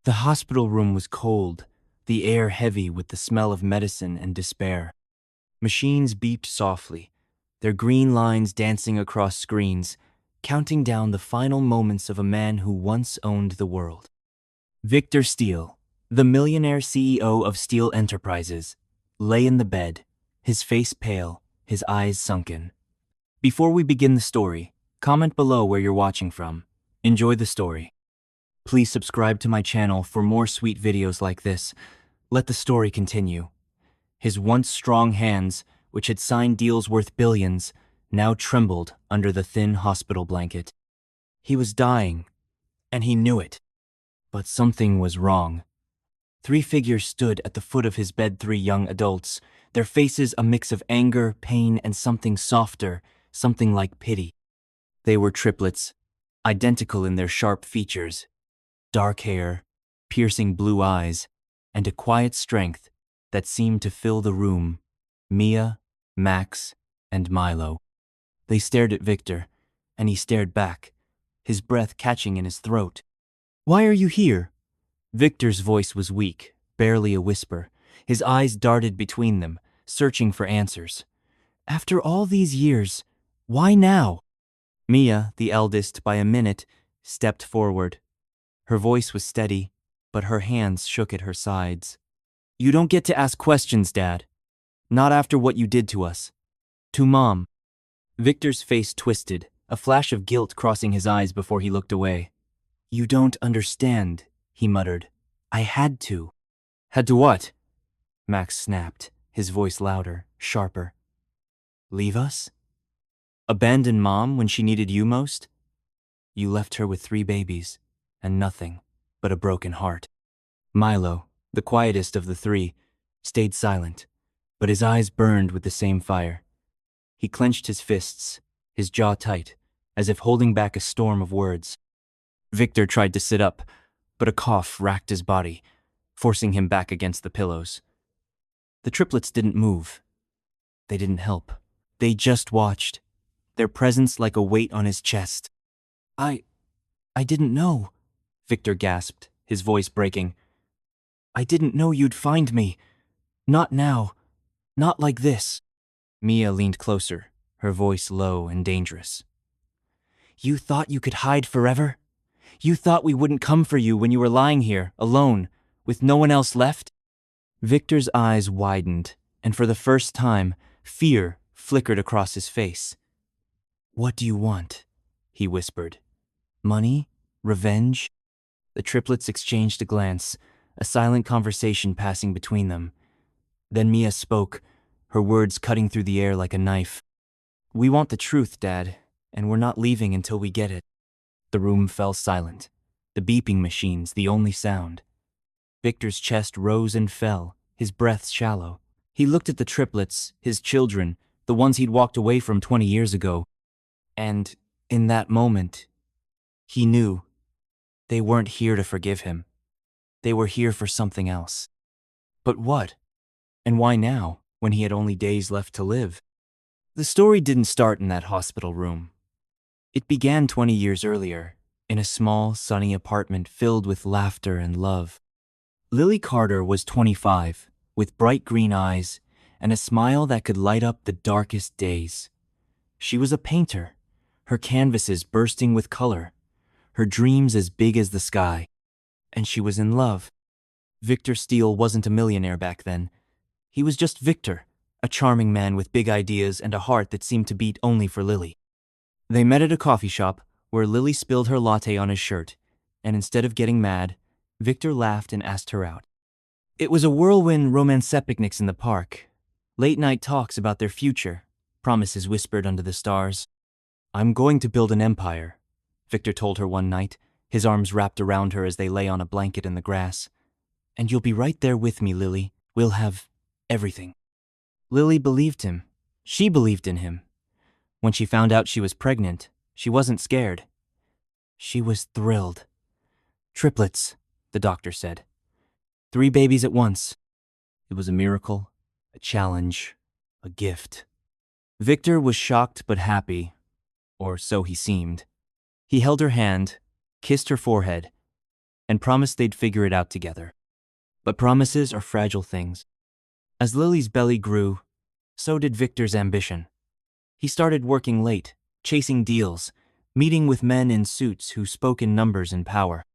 The hospital room was cold, the air heavy with the smell of medicine and despair. Machines beeped softly, their green lines dancing across screens, counting down the final moments of a man who once owned the world. Victor Steele, the millionaire CEO of Steele Enterprises, lay in the bed, his face pale, his eyes sunken. Before we begin the story, comment below where you're watching from. Enjoy the story. Please subscribe to my channel for more sweet videos like this. Let the story continue. His once strong hands, which had signed deals worth billions, now trembled under the thin hospital blanket. He was dying, and he knew it. But something was wrong. Three figures stood at the foot of his bed, three young adults, their faces a mix of anger, pain, and something softer, something like pity. They were triplets, identical in their sharp features, dark hair, piercing blue eyes, and a quiet strength that seemed to fill the room. Mia, Max, and Milo. They stared at Victor, and he stared back, his breath catching in his throat. "Why are you here?" Victor's voice was weak, barely a whisper. His eyes darted between them, searching for answers. "After all these years, why now?" Mia, the eldest by a minute, stepped forward. Her voice was steady, but her hands shook at her sides. "You don't get to ask questions, Dad. Not after what you did to us. To Mom." Victor's face twisted, a flash of guilt crossing his eyes before he looked away. "You don't understand," he muttered. "I had to." "Had to what?" Max snapped, his voice louder, sharper. "Leave us? Abandon Mom when she needed you most? You left her with 3 babies, and nothing but a broken heart." Milo, the quietest of the 3, stayed silent, but his eyes burned with the same fire. He clenched his fists, his jaw tight, as if holding back a storm of words. Victor tried to sit up, but a cough racked his body, forcing him back against the pillows. The triplets didn't move. They didn't help. They just watched, their presence like a weight on his chest. I didn't know," Victor gasped, his voice breaking. "I didn't know you'd find me. Not now. Not like this." Mia leaned closer, her voice low and dangerous. "You thought you could hide forever? You thought we wouldn't come for you when you were lying here, alone, with no one else left?" Victor's eyes widened, and for the first time, fear flickered across his face. "What do you want?" he whispered. "Money? Revenge?" The triplets exchanged a glance, a silent conversation passing between them. Then Mia spoke, her words cutting through the air like a knife. "We want the truth, Dad, and we're not leaving until we get it." The room fell silent, the beeping machines the only sound. Victor's chest rose and fell, his breath shallow. He looked at the triplets, his children, the ones he'd walked away from 20 years ago. And in that moment, he knew they weren't here to forgive him. They were here for something else. But what? And why now, when he had only days left to live? The story didn't start in that hospital room. It began 20 years earlier, in a small, sunny apartment filled with laughter and love. Lily Carter was 25, with bright green eyes and a smile that could light up the darkest days. She was a painter, her canvases bursting with color, her dreams as big as the sky. And she was in love. Victor Steele wasn't a millionaire back then. He was just Victor, a charming man with big ideas and a heart that seemed to beat only for Lily. They met at a coffee shop where Lily spilled her latte on his shirt, and instead of getting mad, Victor laughed and asked her out. It was a whirlwind romance picnics in the park, late-night talks about their future, promises whispered under the stars. "I'm going to build an empire," Victor told her one night, his arms wrapped around her as they lay on a blanket in the grass. "And you'll be right there with me, Lily. We'll have everything." Lily believed him. She believed in him. When she found out she was pregnant, she wasn't scared. She was thrilled. "Triplets," the doctor said. 3 babies at once. It was a miracle, a challenge, a gift. Victor was shocked but happy, or so he seemed. He held her hand, kissed her forehead, and promised they'd figure it out together. But promises are fragile things. As Lily's belly grew, so did Victor's ambition. He started working late, chasing deals, meeting with men in suits who spoke in numbers and power.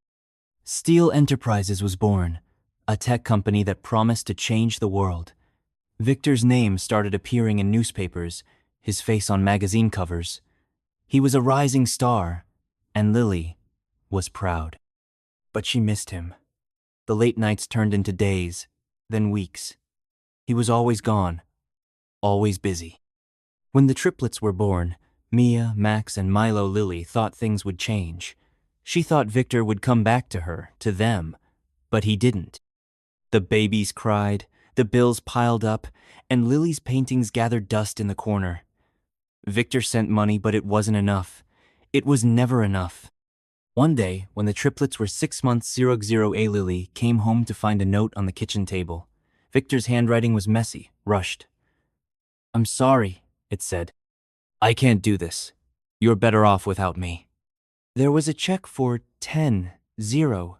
Steel Enterprises was born, a tech company that promised to change the world. Victor's name started appearing in newspapers, his face on magazine covers. He was a rising star, and Lily was proud. But she missed him. The late nights turned into days, then weeks. He was always gone, always busy. When the triplets were born, Mia, Max, and Milo Lily thought things would change. She thought Victor would come back to her, to them, but he didn't. The babies cried, the bills piled up, and Lily's paintings gathered dust in the corner. Victor sent money, but it wasn't enough. It was never enough. One day, when the triplets were 6 months, 00A Lily came home to find a note on the kitchen table. Victor's handwriting was messy, rushed. "I'm sorry," it said. "I can't do this. You're better off without me." There was a check for 10-0,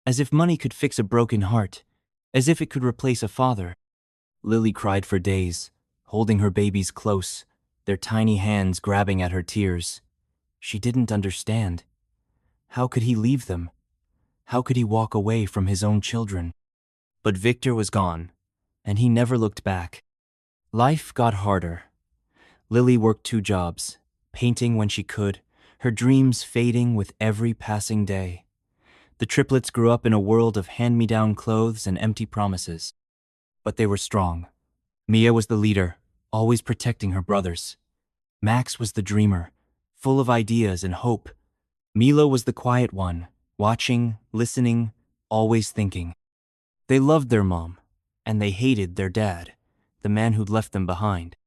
as if money could fix a broken heart, as if it could replace a father. Lily cried for days, holding her babies close, their tiny hands grabbing at her tears. She didn't understand. How could he leave them? How could he walk away from his own children? But Victor was gone, and he never looked back. Life got harder. Lily worked 2 jobs, painting when she could, her dreams fading with every passing day. The triplets grew up in a world of hand-me-down clothes and empty promises. But they were strong. Mia was the leader, always protecting her brothers. Max was the dreamer, full of ideas and hope. Milo was the quiet one, watching, listening, always thinking. They loved their mom, and they hated their dad, the man who'd left them behind.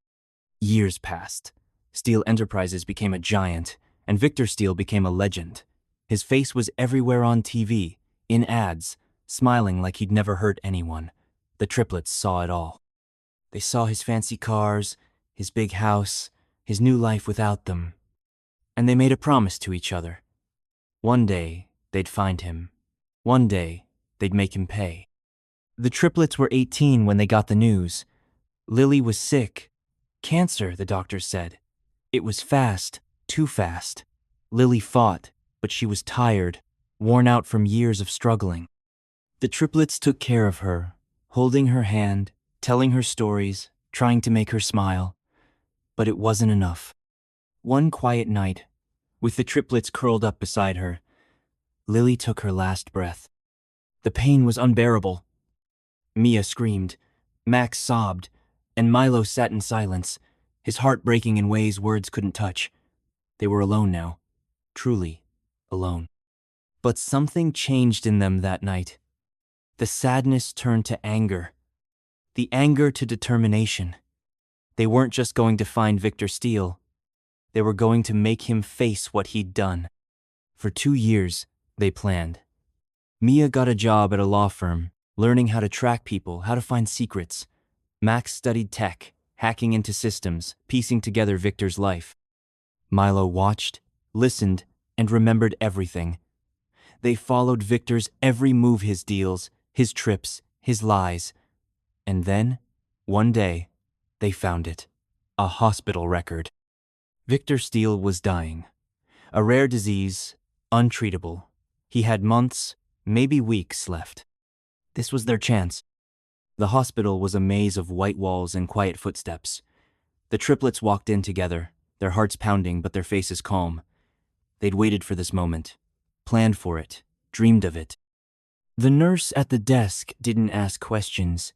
Years passed. Steel Enterprises became a giant, and Victor Steele became a legend. His face was everywhere on TV, in ads, smiling like he'd never hurt anyone. The triplets saw it all. They saw his fancy cars, his big house, his new life without them. And they made a promise to each other. One day, they'd find him. One day, they'd make him pay. The triplets were 18 when they got the news. Lily was sick. Cancer, the doctors said. It was fast, too fast. Lily fought, but she was tired, worn out from years of struggling. The triplets took care of her, holding her hand, telling her stories, trying to make her smile. But it wasn't enough. One quiet night, with the triplets curled up beside her, Lily took her last breath. The pain was unbearable. Mia screamed, Max sobbed, and Milo sat in silence, his heart breaking in ways words couldn't touch. They were alone now, truly alone. But something changed in them that night. The sadness turned to anger, the anger to determination. They weren't just going to find Victor Steele. They were going to make him face what he'd done. For 2 years, they planned. Mia got a job at a law firm, learning how to track people, how to find secrets. Max studied tech, hacking into systems, piecing together Victor's life. Milo watched, listened, and remembered everything. They followed Victor's every move, his deals, his trips, his lies. And then, one day, they found it. A hospital record. Victor Steele was dying. A rare disease, untreatable. He had months, maybe weeks left. This was their chance. The hospital was a maze of white walls and quiet footsteps. The triplets walked in together, their hearts pounding but their faces calm. They'd waited for this moment, planned for it, dreamed of it. The nurse at the desk didn't ask questions.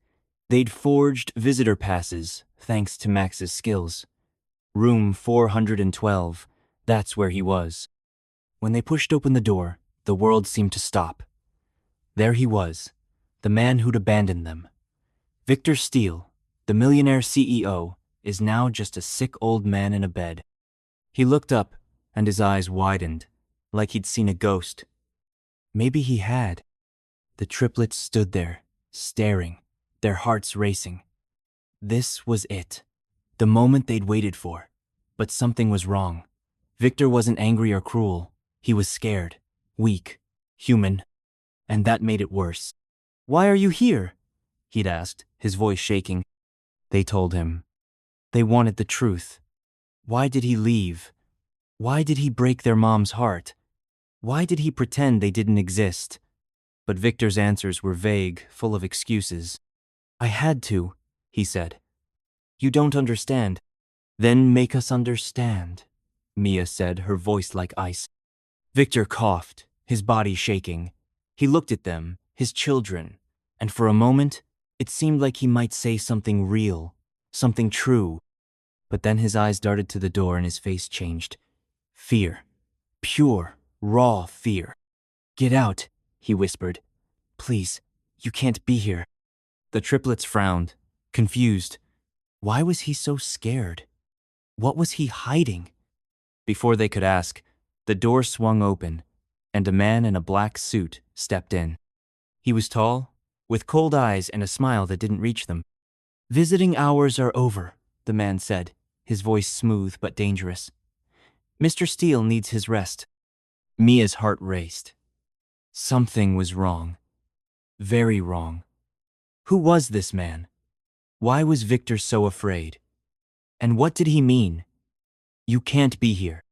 They'd forged visitor passes, thanks to Max's skills. Room 412, that's where he was. When they pushed open the door, the world seemed to stop. There he was, the man who'd abandoned them. Victor Steele, the Millionaire CEO, is now just a sick old man in a bed. He looked up, and his eyes widened, like he'd seen a ghost. Maybe he had. The triplets stood there, staring, their hearts racing. This was it, the moment they'd waited for. But something was wrong. Victor wasn't angry or cruel. He was scared, weak, human. and that made it worse. "Why are you here?" he'd asked, his voice shaking. They told him. They wanted the truth. Why did he leave? Why did he break their mom's heart? Why did he pretend they didn't exist? But Victor's answers were vague, full of excuses. "I had to," he said. "You don't understand." "Then make us understand," Mia said, her voice like ice. Victor coughed, his body shaking. He looked at them, his children, and for a moment, it seemed like he might say something real, something true. But then his eyes darted to the door and his face changed. Fear. Pure, raw fear. "Get out," he whispered. "Please, you can't be here." The triplets frowned, confused. Why was he so scared? What was he hiding? Before they could ask, the door swung open, and a man in a black suit stepped in. He was tall, with cold eyes and a smile that didn't reach them. "Visiting hours are over," the man said, his voice smooth but dangerous. "Mr. Steele needs his rest." Mia's heart raced. Something was wrong. Very wrong. Who was this man? Why was Victor so afraid? And what did he mean? "You can't be here."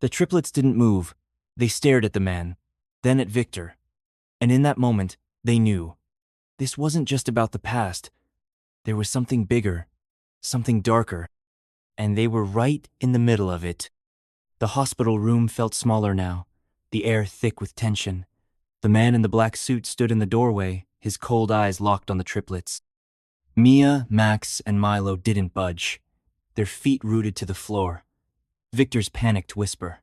The triplets didn't move. They stared at the man, then at Victor. And in that moment, they knew. This wasn't just about the past. There was something bigger, something darker. And they were right in the middle of it. The hospital room felt smaller now, the air thick with tension. The man in the black suit stood in the doorway, his cold eyes locked on the triplets. Mia, Max, and Milo didn't budge, their feet rooted to the floor. Victor's panicked whisper,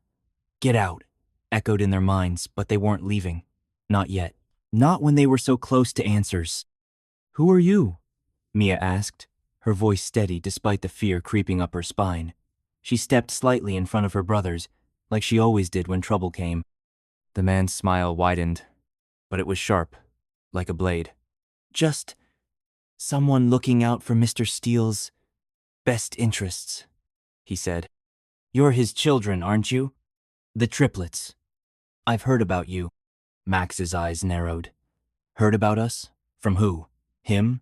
"Get out," echoed in their minds, but they weren't leaving. Not yet. Not when they were so close to answers. "Who are you?" Mia asked, her voice steady despite the fear creeping up her spine. She stepped slightly in front of her brothers, like she always did when trouble came. The man's smile widened, but it was sharp, like a blade. "Just someone looking out for Mr. Steele's best interests," he said. "You're his children, aren't you? The triplets. I've heard about you." Max's eyes narrowed. "Heard about us? From who? Him?"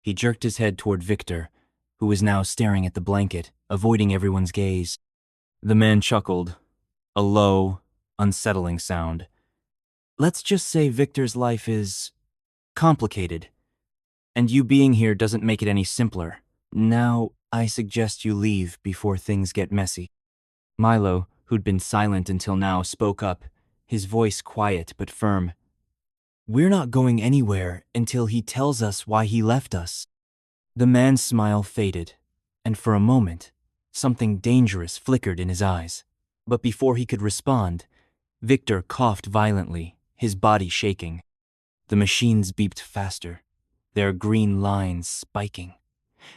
He jerked his head toward Victor, who was now staring at the blanket, avoiding everyone's gaze. The man chuckled, a low, unsettling sound. "Let's just say Victor's life is complicated, and you being here doesn't make it any simpler. Now, I suggest you leave before things get messy." Milo, who'd been silent until now, spoke up, his voice quiet but firm. "We're not going anywhere until he tells us why he left us." The man's smile faded, and for a moment, something dangerous flickered in his eyes. But before he could respond, Victor coughed violently, his body shaking. The machines beeped faster, their green lines spiking.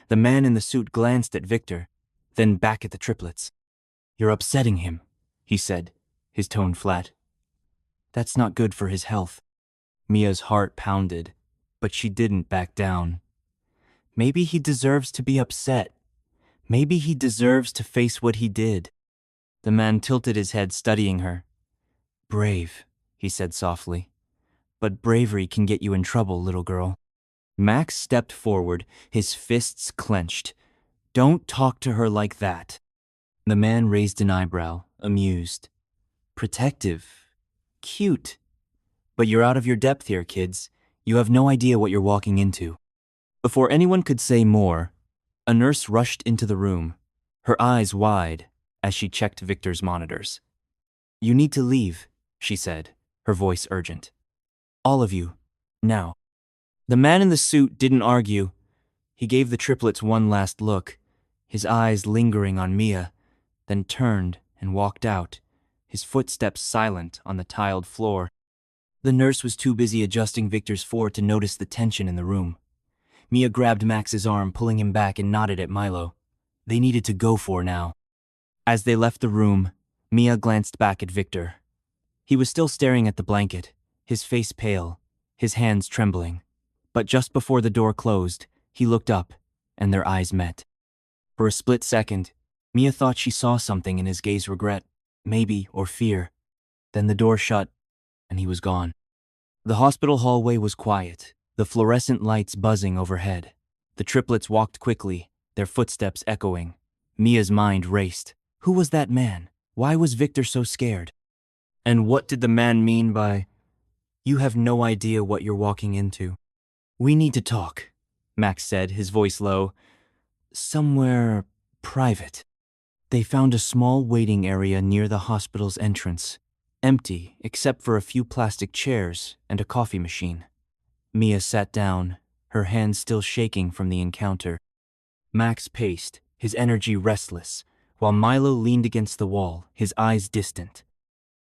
The man in the suit glanced at Victor, then back at the triplets. "You're upsetting him," he said, his tone flat. "That's not good for his health." Mia's heart pounded, but she didn't back down. Maybe he deserves to be upset. Maybe he deserves to face what he did. The man tilted his head, studying her. "Brave," he said softly. "But bravery can get you in trouble, little girl." Max stepped forward, his fists clenched. "Don't talk to her like that." The man raised an eyebrow, amused. "Protective. Cute. But you're out of your depth here, kids. You have no idea what you're walking into." Before anyone could say more, a nurse rushed into the room, her eyes wide as she checked Victor's monitors. "You need to leave," she said, her voice urgent. "All of you. Now." The man in the suit didn't argue. He gave the triplets one last look, his eyes lingering on Mia, then turned and walked out, his footsteps silent on the tiled floor. The nurse was too busy adjusting Victor's fort to notice the tension in the room. Mia grabbed Max's arm, pulling him back, and nodded at Milo. They needed to go for now. As they left the room, Mia glanced back at Victor. He was still staring at the blanket, his face pale, his hands trembling. But just before the door closed, he looked up, and their eyes met. For a split second, Mia thought she saw something in his gaze, regret, maybe, or fear. Then the door shut, and he was gone. The hospital hallway was quiet, the fluorescent lights buzzing overhead. The triplets walked quickly, their footsteps echoing. Mia's mind raced. Who was that man? Why was Victor so scared? And what did the man mean by, "You have no idea what you're walking into"? "We need to talk," Max said, his voice low. "Somewhere private." They found a small waiting area near the hospital's entrance, empty except for a few plastic chairs and a coffee machine. Mia sat down, her hands still shaking from the encounter. Max paced, his energy restless, while Milo leaned against the wall, his eyes distant.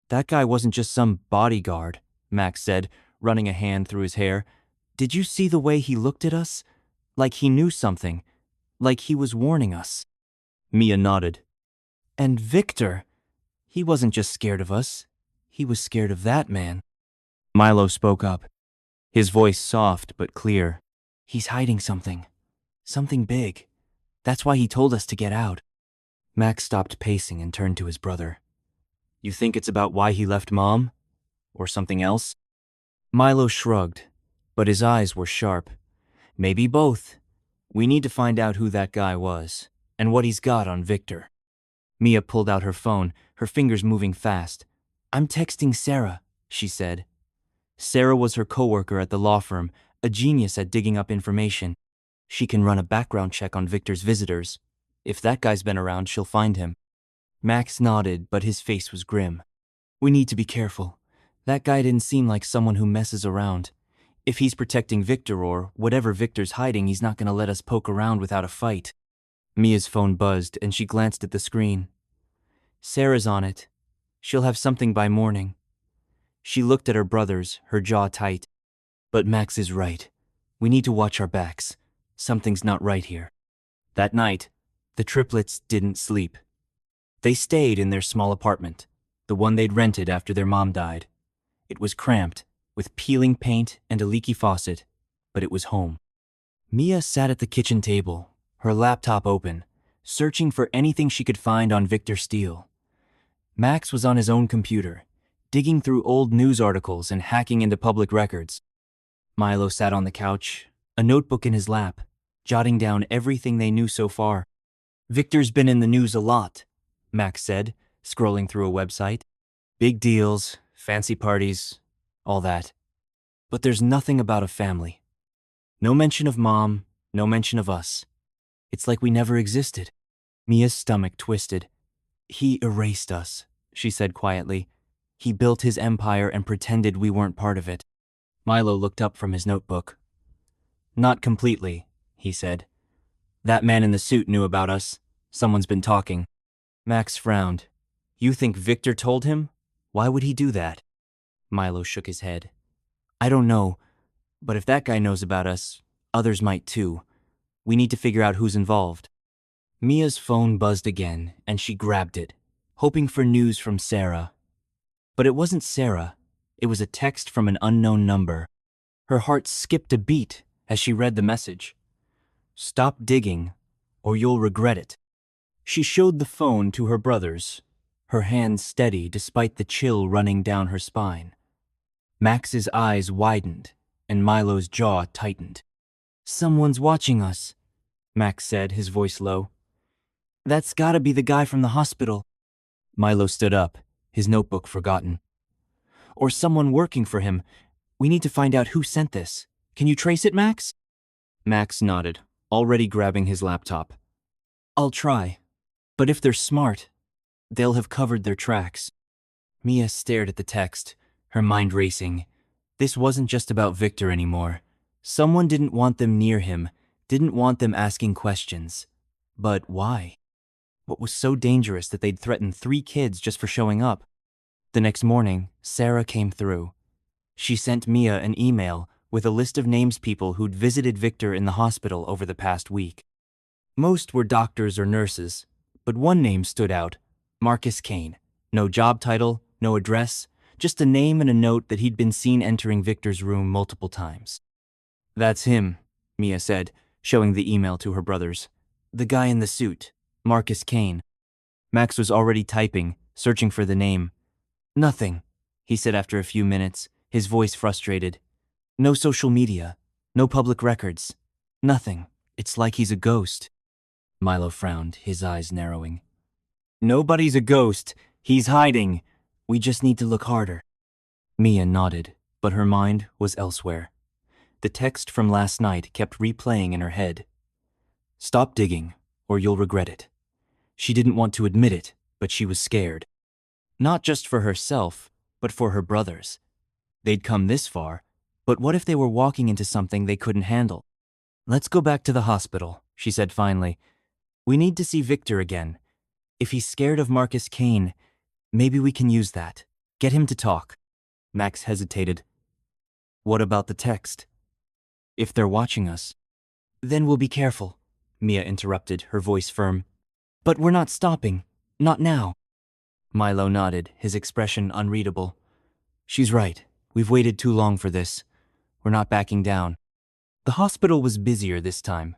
"That guy wasn't just some bodyguard," Max said, running a hand through his hair. "Did you see the way he looked at us? Like he knew something, like he was warning us." Mia nodded. "And Victor, he wasn't just scared of us, he was scared of that man." Milo spoke up, his voice soft but clear. "He's hiding something. Something big. That's why he told us to get out." Max stopped pacing and turned to his brother. "You think it's about why he left Mom? Or something else?" Milo shrugged, but his eyes were sharp. "Maybe both. We need to find out who that guy was, and what he's got on Victor." Mia pulled out her phone, her fingers moving fast. "I'm texting Sarah," she said. Sarah was her coworker at the law firm, a genius at digging up information. She can run a background check on Victor's visitors. If that guy's been around, she'll find him. Max nodded, but his face was grim. "We need to be careful. That guy didn't seem like someone who messes around. If he's protecting Victor or whatever Victor's hiding, he's not going to let us poke around without a fight." Mia's phone buzzed, and she glanced at the screen. "Sarah's on it. She'll have something by morning." She looked at her brothers, her jaw tight. "But Max is right. We need to watch our backs. Something's not right here." That night, the triplets didn't sleep. They stayed in their small apartment, the one they'd rented after their mom died. It was cramped, with peeling paint and a leaky faucet, but it was home. Mia sat at the kitchen table, her laptop open, searching for anything she could find on Victor Steele. Max was on his own computer, digging through old news articles and hacking into public records. Milo sat on the couch, a notebook in his lap, jotting down everything they knew so far. "Victor's been in the news a lot," Max said, scrolling through a website. "Big deals, fancy parties, all that. But there's nothing about a family. No mention of Mom, no mention of us. It's like we never existed." Mia's stomach twisted. "He erased us," she said quietly. "He built his empire and pretended we weren't part of it." Milo looked up from his notebook. "Not completely," he said. "That man in the suit knew about us. Someone's been talking." Max frowned. "You think Victor told him? Why would he do that?" Milo shook his head. "I don't know, but if that guy knows about us, others might too. We need to figure out who's involved." Mia's phone buzzed again, and she grabbed it, hoping for news from Sarah. But it wasn't Sarah. It was a text from an unknown number. Her heart skipped a beat as she read the message. "Stop digging, or you'll regret it." She showed the phone to her brothers, her hands steady despite the chill running down her spine. Max's eyes widened, and Milo's jaw tightened. "Someone's watching us," Max said, his voice low. "That's gotta be the guy from the hospital." Milo stood up, his notebook forgotten. "Or someone working for him. We need to find out who sent this. Can you trace it, Max?" Max nodded, already grabbing his laptop. "I'll try. But if they're smart, they'll have covered their tracks." Mia stared at the text, her mind racing. This wasn't just about Victor anymore. Someone didn't want them near him, didn't want them asking questions. But why? What was so dangerous that they'd threaten 3 kids just for showing up? The next morning, Sarah came through. She sent Mia an email with a list of names people who'd visited Victor in the hospital over the past week. Most were doctors or nurses, but one name stood out, Marcus Kane. No job title, no address, just a name and a note that he'd been seen entering Victor's room multiple times. "That's him," Mia said, showing the email to her brothers. "The guy in the suit, Marcus Kane." Max was already typing, searching for the name. "Nothing," he said after a few minutes, his voice frustrated. No social media, no public records, nothing. It's like he's a ghost. Milo frowned, his eyes narrowing. Nobody's a ghost. He's hiding. We just need to look harder. Mia nodded, but her mind was elsewhere. The text from last night kept replaying in her head. Stop digging, or you'll regret it. She didn't want to admit it, but she was scared. Not just for herself, but for her brothers. They'd come this far, but what if they were walking into something they couldn't handle? Let's go back to the hospital, she said finally. We need to see Victor again. If he's scared of Marcus Kane, maybe we can use that. Get him to talk. Max hesitated. What about the text? If they're watching us. Then we'll be careful, Mia interrupted, her voice firm. But we're not stopping. Not now. Milo nodded, his expression unreadable. She's right. We've waited too long for this. We're not backing down. The hospital was busier this time,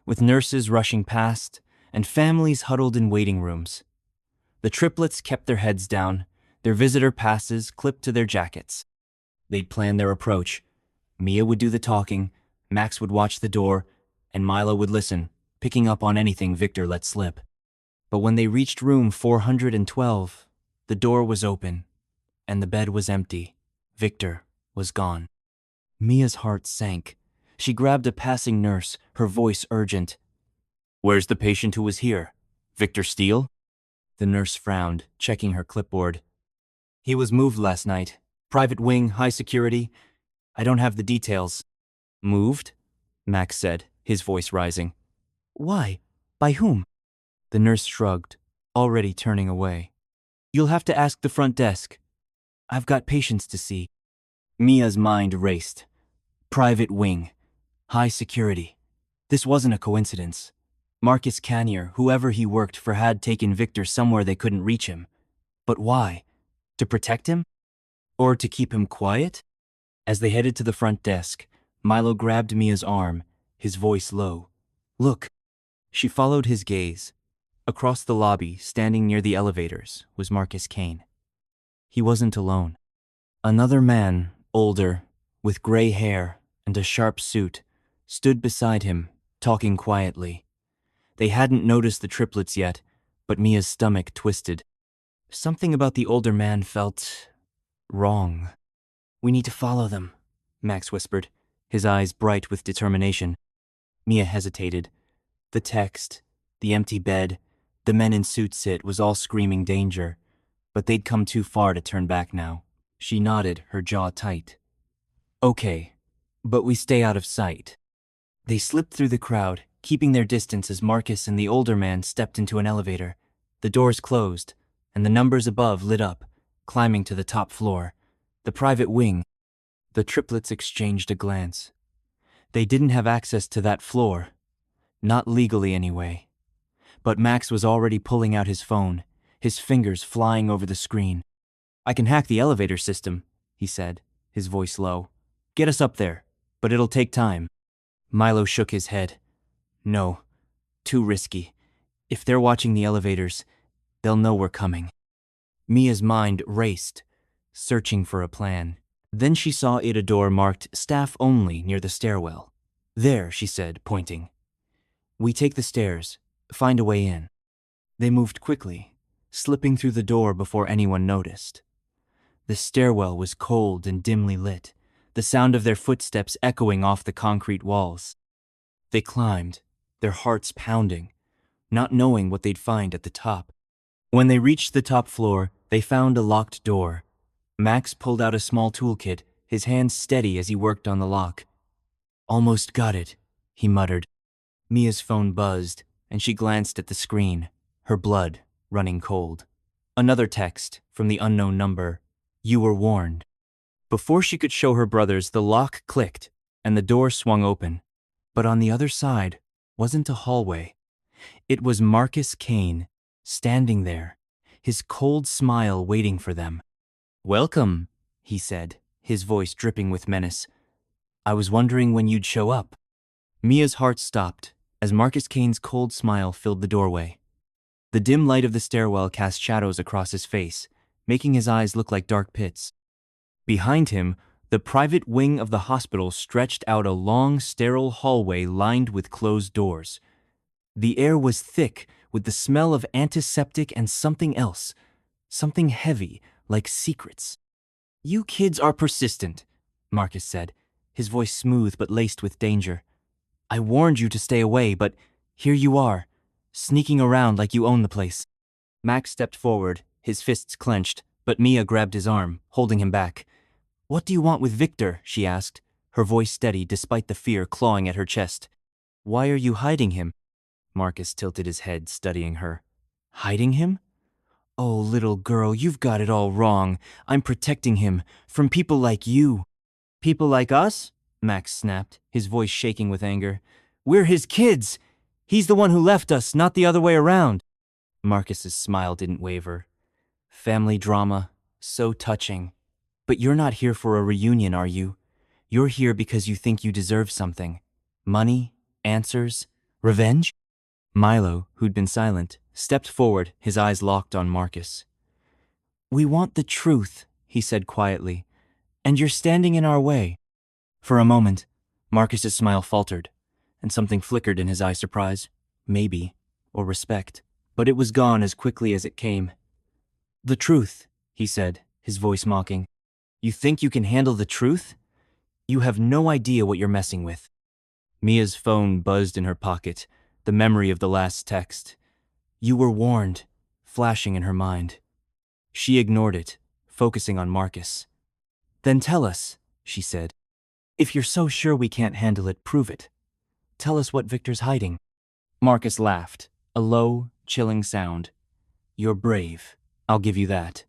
with nurses rushing past and families huddled in waiting rooms. The triplets kept their heads down, their visitor passes clipped to their jackets. They'd planned their approach. Mia would do the talking, Max would watch the door, and Milo would listen, picking up on anything Victor let slip. But when they reached room 412, the door was open, and the bed was empty. Victor was gone. Mia's heart sank. She grabbed a passing nurse, her voice urgent. Where's the patient who was here? Victor Steele? The nurse frowned, checking her clipboard. He was moved last night. Private wing, high security. I don't have the details. Moved? Max said, his voice rising. Why? By whom? The nurse shrugged, already turning away. You'll have to ask the front desk. I've got patients to see. Mia's mind raced. Private wing. High security. This wasn't a coincidence. Marcus Canier, whoever he worked for, had taken Victor somewhere they couldn't reach him. But why? To protect him? Or to keep him quiet? As they headed to the front desk, Milo grabbed Mia's arm, his voice low. Look. She followed his gaze. Across the lobby, standing near the elevators, was Marcus Kane. He wasn't alone. Another man, older, with gray hair and a sharp suit, stood beside him, talking quietly. They hadn't noticed the triplets yet, but Mia's stomach twisted. Something about the older man felt wrong. We need to follow them, Max whispered, his eyes bright with determination. Mia hesitated. The text, the empty bed, the men in suits, it was all screaming danger, but they'd come too far to turn back now. She nodded, her jaw tight. Okay, but we stay out of sight. They slipped through the crowd, keeping their distance as Marcus and the older man stepped into an elevator. The doors closed, and the numbers above lit up, climbing to the top floor. The private wing. The triplets exchanged a glance. They didn't have access to that floor. Not legally anyway. But Max was already pulling out his phone, his fingers flying over the screen. I can hack the elevator system, he said, his voice low. Get us up there, but it'll take time. Milo shook his head. No, too risky. If they're watching the elevators, they'll know we're coming. Mia's mind raced, searching for a plan. Then she saw a door marked Staff Only near the stairwell. There, she said, pointing. We take the stairs, find a way in. They moved quickly, slipping through the door before anyone noticed. The stairwell was cold and dimly lit, the sound of their footsteps echoing off the concrete walls. They climbed, their hearts pounding, not knowing what they'd find at the top. When they reached the top floor, they found a locked door. Max pulled out a small toolkit, his hands steady as he worked on the lock. Almost got it, he muttered. Mia's phone buzzed, and she glanced at the screen, her blood running cold. Another text from the unknown number. You were warned. Before she could show her brothers, the lock clicked, and the door swung open. But on the other side wasn't a hallway. It was Marcus Kane, standing there, his cold smile waiting for them. Welcome, he said, his voice dripping with menace. I was wondering when you'd show up. Mia's heart stopped as Marcus Kane's cold smile filled the doorway. The dim light of the stairwell cast shadows across his face, making his eyes look like dark pits. Behind him, The private wing of the hospital stretched out a long, sterile hallway lined with closed doors. The air was thick with the smell of antiseptic and something else, something heavy, like secrets. "You kids are persistent," Marcus said, his voice smooth but laced with danger. "I warned you to stay away, but here you are, sneaking around like you own the place." Max stepped forward, his fists clenched, but Mia grabbed his arm, holding him back. "What do you want with Victor?" she asked, her voice steady despite the fear clawing at her chest. "Why are you hiding him?" Marcus tilted his head, studying her. "Hiding him? Oh, little girl, you've got it all wrong. I'm protecting him from people like you." "People like us?" Max snapped, his voice shaking with anger. "We're his kids. He's the one who left us, not the other way around." Marcus's smile didn't waver. "Family drama, so touching. But you're not here for a reunion, are you? You're here because you think you deserve something. Money? Answers? Revenge?" Milo, who'd been silent, stepped forward, his eyes locked on Marcus. "We want the truth," he said quietly, "and you're standing in our way." For a moment, Marcus's smile faltered, and something flickered in his eye surprise, maybe, or respect, but it was gone as quickly as it came. "The truth," he said, his voice mocking. "You think you can handle the truth? You have no idea what you're messing with." Mia's phone buzzed in her pocket, the memory of the last text. "You were warned," flashing in her mind. She ignored it, focusing on Marcus. "Then tell us," she said. "If you're so sure we can't handle it, prove it. Tell us what Victor's hiding." Marcus laughed, a low, chilling sound. "You're brave, I'll give you that.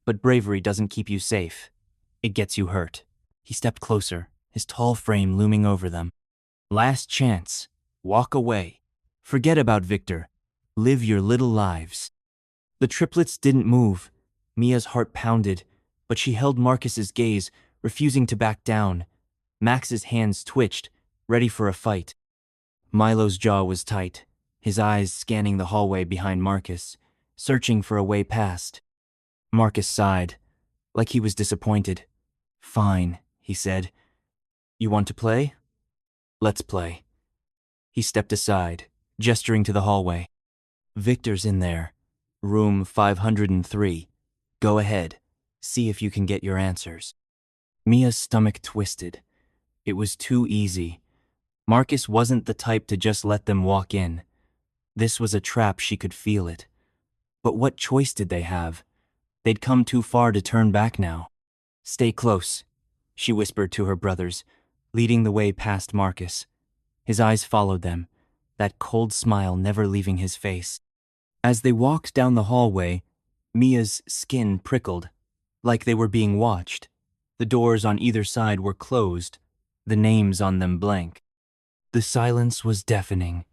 But bravery doesn't keep you safe. It gets you hurt." He stepped closer, his tall frame looming over them. "Last chance. Walk away. Forget about Victor. Live your little lives." The triplets didn't move. Mia's heart pounded, but she held Marcus's gaze, refusing to back down. Max's hands twitched, ready for a fight. Milo's jaw was tight, his eyes scanning the hallway behind Marcus, searching for a way past. Marcus sighed, like he was disappointed. "Fine," he said. "You want to play? Let's play." He stepped aside, gesturing to the hallway. "Victor's in there. Room 503. Go ahead. See if you can get your answers." Mia's stomach twisted. It was too easy. Marcus wasn't the type to just let them walk in. This was a trap, she could feel it. But what choice did they have? They'd come too far to turn back now. "Stay close," she whispered to her brothers, leading the way past Marcus. His eyes followed them, that cold smile never leaving his face. As they walked down the hallway, Mia's skin prickled, like they were being watched. The doors on either side were closed, the names on them blank. The silence was deafening,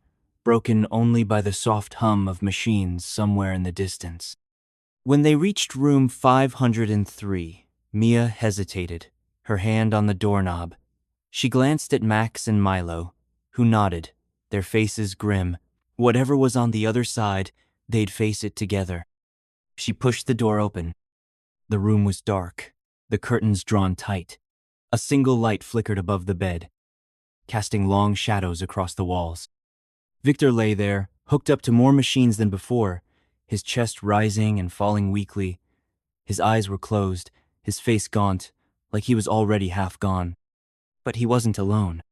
broken only by the soft hum of machines somewhere in the distance. When they reached room 503, Mia hesitated, her hand on the doorknob. She glanced at Max and Milo, who nodded, their faces grim. Whatever was on the other side, they'd face it together. She pushed the door open. The room was dark, the curtains drawn tight. A single light flickered above the bed, casting long shadows across the walls. Victor lay there, hooked up to more machines than before, his chest rising and falling weakly. His eyes were closed, his face gaunt, like he was already half gone. But he wasn't alone.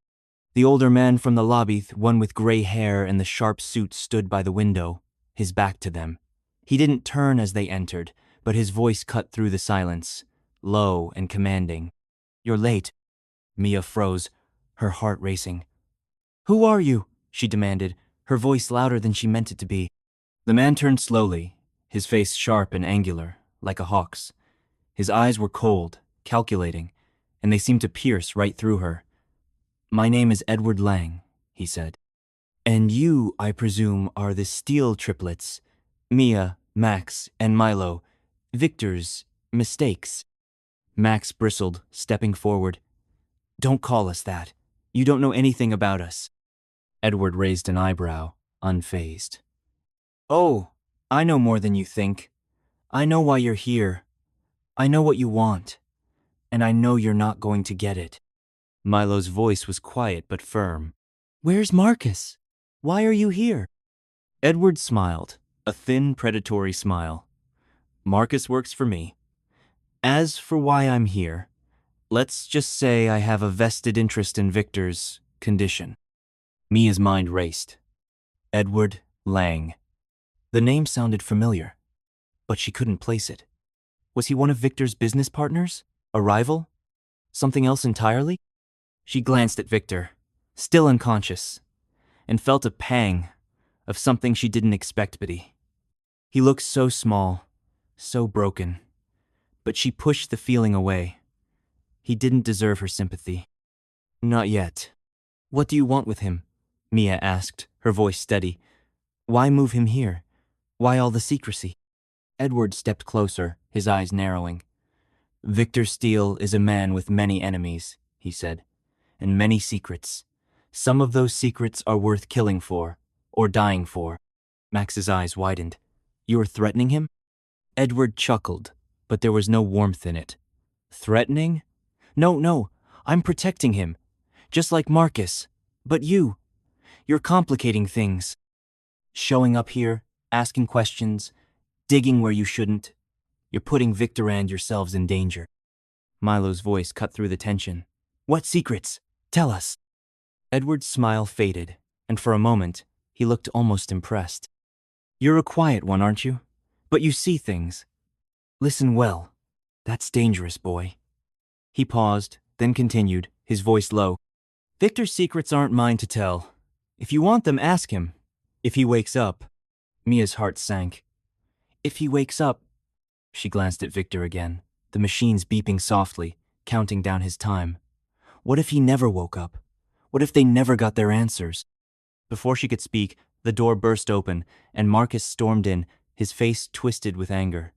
The older man from the lobby, one with gray hair and the sharp suit, stood by the window, his back to them. He didn't turn as they entered, but his voice cut through the silence, low and commanding. "You're late." Mia froze, her heart racing. "Who are you?" she demanded, her voice louder than she meant it to be. The man turned slowly, his face sharp and angular, like a hawk's. His eyes were cold, calculating, and they seemed to pierce right through her. "My name is Edward Lang," he said. "And you, I presume, are the Steel triplets, Mia, Max, and Milo, Victor's mistakes." Max bristled, stepping forward. "Don't call us that. You don't know anything about us." Edward raised an eyebrow, unfazed. "Oh, I know more than you think. I know why you're here. I know what you want. and I know you're not going to get it. Milo's voice was quiet but firm. Where's Marcus? Why are you here? Edward smiled, a thin, predatory smile. Marcus works for me. As for why I'm here, let's just say I have a vested interest in Victor's condition. Mia's mind raced. Edward Lang. The name sounded familiar, but she couldn't place it. Was he one of Victor's business partners? A rival? Something else entirely? She glanced at Victor, still unconscious, and felt a pang of something she didn't expect pity. He looked so small, so broken, but she pushed the feeling away. He didn't deserve her sympathy. Not yet. What do you want with him? Mia asked, her voice steady. Why move him here? Why all the secrecy? Edward stepped closer, his eyes narrowing. Victor Steele is a man with many enemies, he said, and many secrets. Some of those secrets are worth killing for, or dying for. Max's eyes widened. You are threatening him? Edward chuckled, but there was no warmth in it. Threatening? No, I'm protecting him. Just like Marcus. But you're complicating things. Showing up here, asking questions, digging where you shouldn't. You're putting Victor and yourselves in danger. Milo's voice cut through the tension. What secrets? Tell us. Edward's smile faded, and for a moment, he looked almost impressed. You're a quiet one, aren't you? But you see things. Listen well. That's dangerous, boy. He paused, then continued, his voice low. Victor's secrets aren't mine to tell. If you want them, ask him. If he wakes up. Mia's heart sank. If he wakes up. She glanced at Victor again, the machines beeping softly, counting down his time. What if he never woke up? What if they never got their answers? Before she could speak, the door burst open, and Marcus stormed in, his face twisted with anger.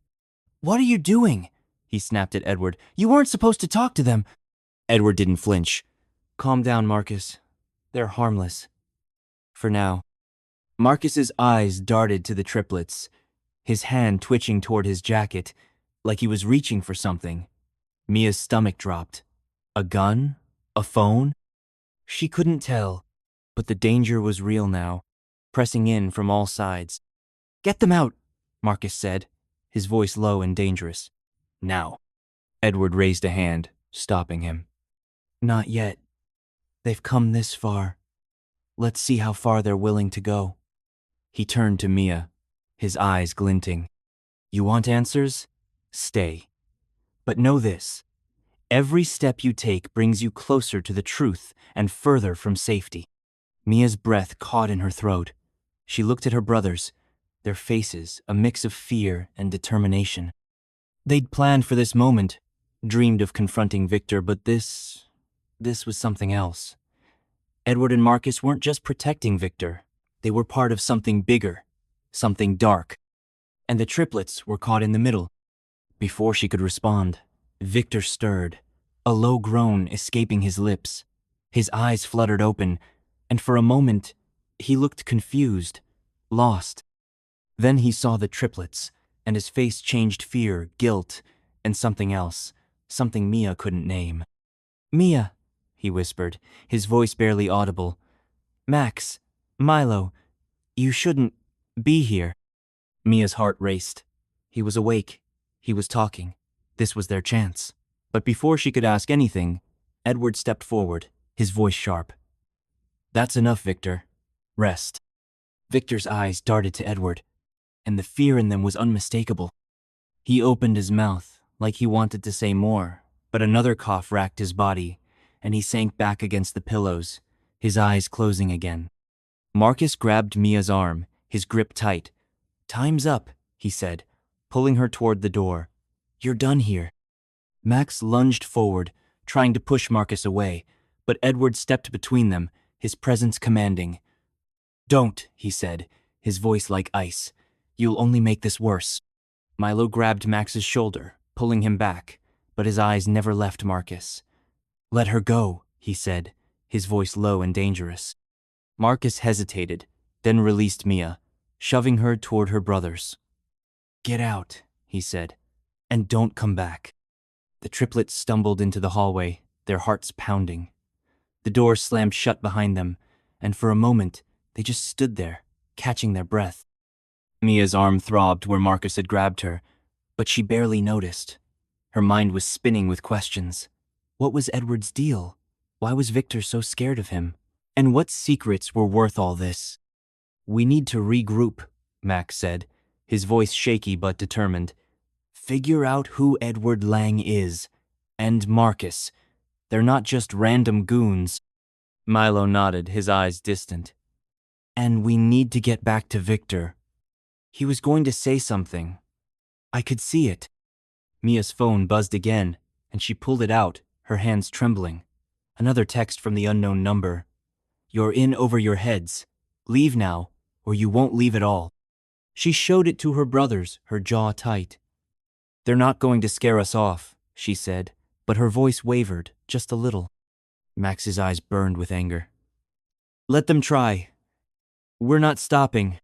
What are you doing? He snapped at Edward. You weren't supposed to talk to them. Edward didn't flinch. Calm down, Marcus. They're harmless. For now. Marcus's eyes darted to the triplets, his hand twitching toward his jacket, like he was reaching for something. Mia's stomach dropped. A gun? A phone? She couldn't tell, but the danger was real now, pressing in from all sides. Get them out, Marcus said, his voice low and dangerous. Now. Edward raised a hand, stopping him. Not yet. They've come this far. Let's see how far they're willing to go. He turned to Mia, his eyes glinting. You want answers? Stay. But know this. Every step you take brings you closer to the truth and further from safety. Mia's breath caught in her throat. She looked at her brothers, their faces a mix of fear and determination. They'd planned for this moment, dreamed of confronting Victor, but this was something else. Edward and Marcus weren't just protecting Victor. They were part of something bigger, something dark. And the triplets were caught in the middle. Before she could respond, Victor stirred, a low groan escaping his lips. His eyes fluttered open, and for a moment, he looked confused, lost. Then he saw the triplets, and his face changed fear, guilt, and something else, something Mia couldn't name. Mia, he whispered, his voice barely audible. Max, Milo, you shouldn't be here. Mia's heart raced. He was awake. He was talking. This was their chance. But before she could ask anything, Edward stepped forward, his voice sharp. That's enough, Victor. Rest. Victor's eyes darted to Edward, and the fear in them was unmistakable. He opened his mouth, like he wanted to say more, but another cough racked his body, and he sank back against the pillows, his eyes closing again. Marcus grabbed Mia's arm, his grip tight. Time's up, he said, pulling her toward the door. You're done here. Max lunged forward, trying to push Marcus away, but Edward stepped between them, his presence commanding. Don't, he said, his voice like ice. You'll only make this worse. Milo grabbed Max's shoulder, pulling him back, but his eyes never left Marcus. Let her go, he said, his voice low and dangerous. Marcus hesitated, then released Mia, shoving her toward her brothers. Get out, he said, and don't come back. The triplets stumbled into the hallway, their hearts pounding. The door slammed shut behind them, and for a moment, they just stood there, catching their breath. Mia's arm throbbed where Marcus had grabbed her, but she barely noticed. Her mind was spinning with questions. What was Edward's deal? Why was Victor so scared of him? And what secrets were worth all this? "We need to regroup," Max said, his voice shaky but determined. "Figure out who Edward Lang is. And Marcus. They're not just random goons." Milo nodded, his eyes distant. "And we need to get back to Victor." He was going to say something. I could see it. Mia's phone buzzed again, and she pulled it out, her hands trembling. Another text from the unknown number. "You're in over your heads. Leave now, or you won't leave at all." She showed it to her brothers, her jaw tight. "They're not going to scare us off," she said, but her voice wavered, just a little. Max's eyes burned with anger. "Let them try. We're not stopping."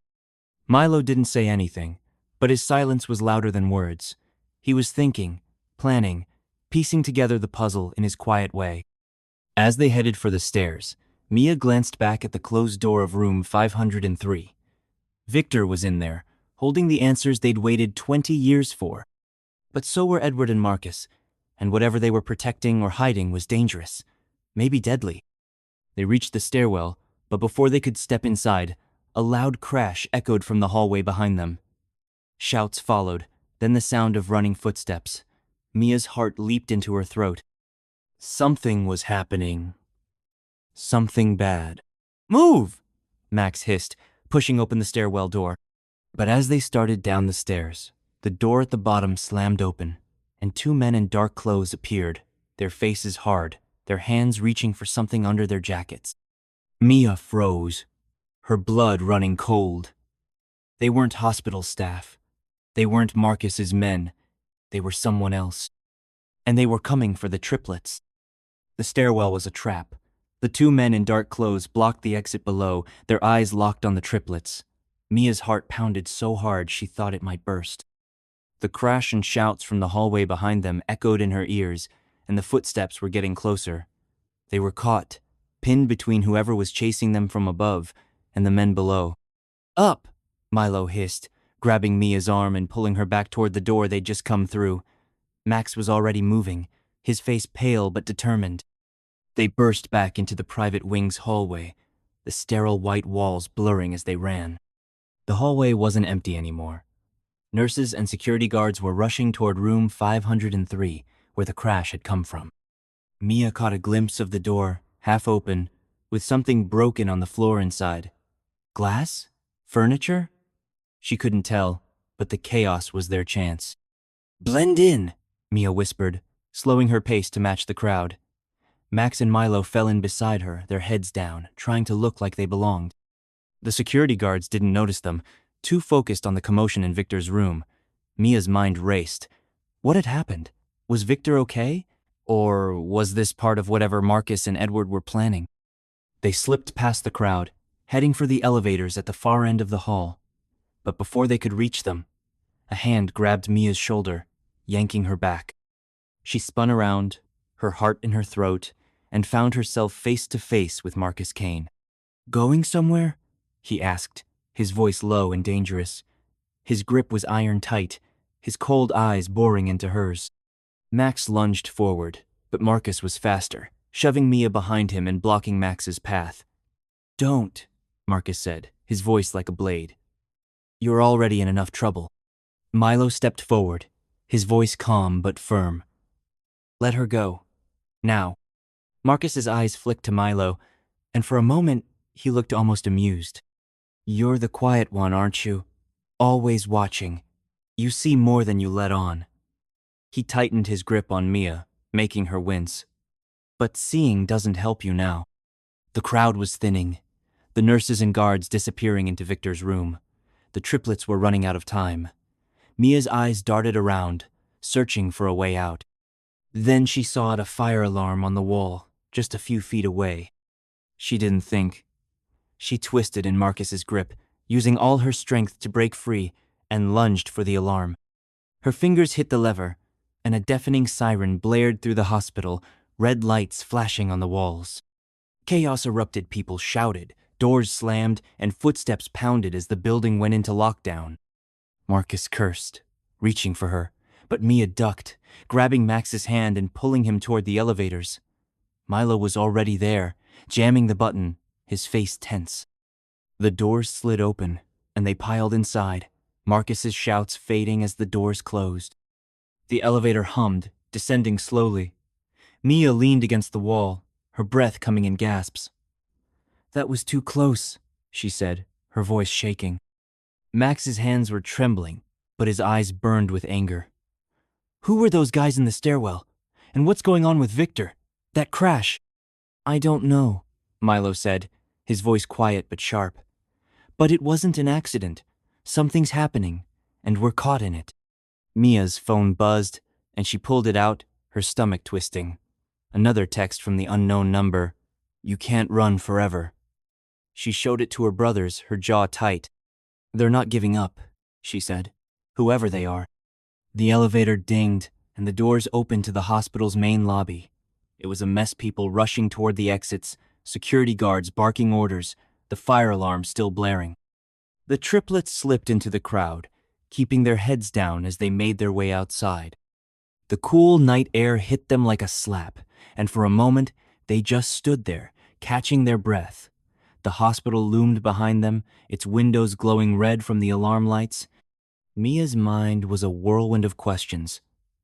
Milo didn't say anything, but his silence was louder than words. He was thinking, planning, piecing together the puzzle in his quiet way. As they headed for the stairs, Mia glanced back at the closed door of room 503. Victor was in there, holding the answers they'd waited 20 years for. But so were Edward and Marcus, and whatever they were protecting or hiding was dangerous, maybe deadly. They reached the stairwell, but before they could step inside, a loud crash echoed from the hallway behind them. Shouts followed, then the sound of running footsteps. Mia's heart leaped into her throat. Something was happening. Something bad. "Move!" Max hissed, pushing open the stairwell door. But as they started down the stairs, the door at the bottom slammed open, and two men in dark clothes appeared, their faces hard, their hands reaching for something under their jackets. Mia froze, her blood running cold. They weren't hospital staff. They weren't Marcus's men. They were someone else. And they were coming for the triplets. The stairwell was a trap. The two men in dark clothes blocked the exit below, their eyes locked on the triplets. Mia's heart pounded so hard she thought it might burst. The crash and shouts from the hallway behind them echoed in her ears, and the footsteps were getting closer. They were caught, pinned between whoever was chasing them from above and the men below. "Up!" Milo hissed, grabbing Mia's arm and pulling her back toward the door they'd just come through. Max was already moving, his face pale but determined. They burst back into the private wing's hallway, the sterile white walls blurring as they ran. The hallway wasn't empty anymore. Nurses and security guards were rushing toward room 503, where the crash had come from. Mia caught a glimpse of the door, half open, with something broken on the floor inside. Glass? Furniture? She couldn't tell, but the chaos was their chance. "Blend in," Mia whispered, slowing her pace to match the crowd. Max and Milo fell in beside her, their heads down, trying to look like they belonged. The security guards didn't notice them, too focused on the commotion in Victor's room. Mia's mind raced. What had happened? Was Victor okay? Or was this part of whatever Marcus and Edward were planning? They slipped past the crowd, heading for the elevators at the far end of the hall. But before they could reach them, a hand grabbed Mia's shoulder, yanking her back. She spun around, her heart in her throat, and found herself face to face with Marcus Kane. "Going somewhere?" he asked, his voice low and dangerous. His grip was iron tight, his cold eyes boring into hers. Max lunged forward, but Marcus was faster, shoving Mia behind him and blocking Max's path. "Don't," Marcus said, his voice like a blade. "You're already in enough trouble." Milo stepped forward, his voice calm but firm. "Let her go. Now." Marcus's eyes flicked to Milo, and for a moment he looked almost amused. "You're the quiet one, aren't you? Always watching. You see more than you let on." He tightened his grip on Mia, making her wince. "But seeing doesn't help you now." The crowd was thinning, the nurses and guards disappearing into Victor's room. The triplets were running out of time. Mia's eyes darted around, searching for a way out. Then she saw a fire alarm on the wall, just a few feet away. She didn't think. She twisted in Marcus's grip, using all her strength to break free, and lunged for the alarm. Her fingers hit the lever, and a deafening siren blared through the hospital, red lights flashing on the walls. Chaos erupted, people shouted, doors slammed, and footsteps pounded as the building went into lockdown. Marcus cursed, reaching for her, but Mia ducked, grabbing Max's hand and pulling him toward the elevators. Milo was already there, jamming the button, his face tense. The doors slid open, and they piled inside, Marcus's shouts fading as the doors closed. The elevator hummed, descending slowly. Mia leaned against the wall, her breath coming in gasps. "That was too close," she said, her voice shaking. Max's hands were trembling, but his eyes burned with anger. "Who were those guys in the stairwell? And what's going on with Victor? That crash?" "I don't know," Milo said, his voice quiet but sharp. "But it wasn't an accident. Something's happening, and we're caught in it." Mia's phone buzzed, and she pulled it out, her stomach twisting. Another text from the unknown number. "You can't run forever." She showed it to her brothers, her jaw tight. "They're not giving up," she said, "whoever they are." The elevator dinged, and the doors opened to the hospital's main lobby. It was a mess, people rushing toward the exits, security guards barking orders, the fire alarm still blaring. The triplets slipped into the crowd, keeping their heads down as they made their way outside. The cool night air hit them like a slap, and for a moment they just stood there, catching their breath. The hospital loomed behind them, its windows glowing red from the alarm lights. Mia's mind was a whirlwind of questions.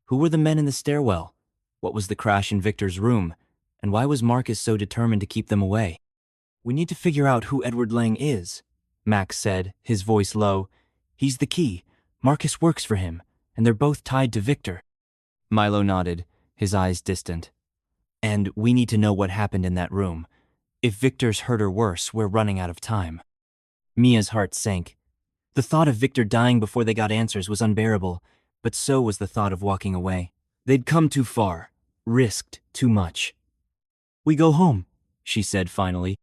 Who were the men in the stairwell? What was the crash in Victor's room? And why was Marcus so determined to keep them away? "We need to figure out who Edward Lang is," Max said, his voice low. "He's the key. Marcus works for him, and they're both tied to Victor." Milo nodded, his eyes distant. "And we need to know what happened in that room. If Victor's hurt or worse, we're running out of time." Mia's heart sank. The thought of Victor dying before they got answers was unbearable, but so was the thought of walking away. They'd come too far, risked too much. "We go home," she said finally.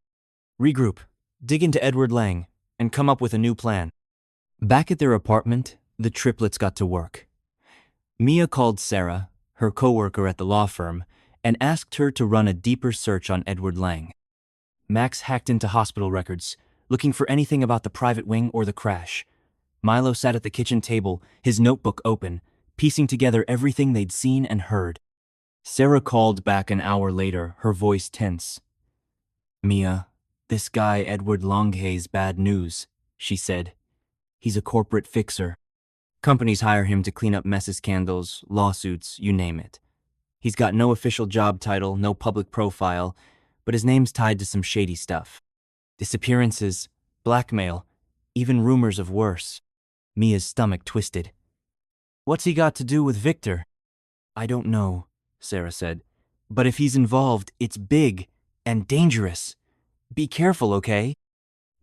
"Regroup, dig into Edward Lang, and come up with a new plan." Back at their apartment, the triplets got to work. Mia called Sarah, her coworker at the law firm, and asked her to run a deeper search on Edward Lang. Max hacked into hospital records, looking for anything about the private wing or the crash. Milo sat at the kitchen table, his notebook open, piecing together everything they'd seen and heard. Sarah called back an hour later, her voice tense. "Mia, this guy Edward Langhay's bad news," she said. "He's a corporate fixer. Companies hire him to clean up messes, scandals, lawsuits, you name it. He's got no official job title, no public profile, but his name's tied to some shady stuff. Disappearances, blackmail, even rumors of worse." Mia's stomach twisted. "What's he got to do with Victor?" "I don't know," Sarah said. "But if he's involved, it's big and dangerous. Be careful, okay?"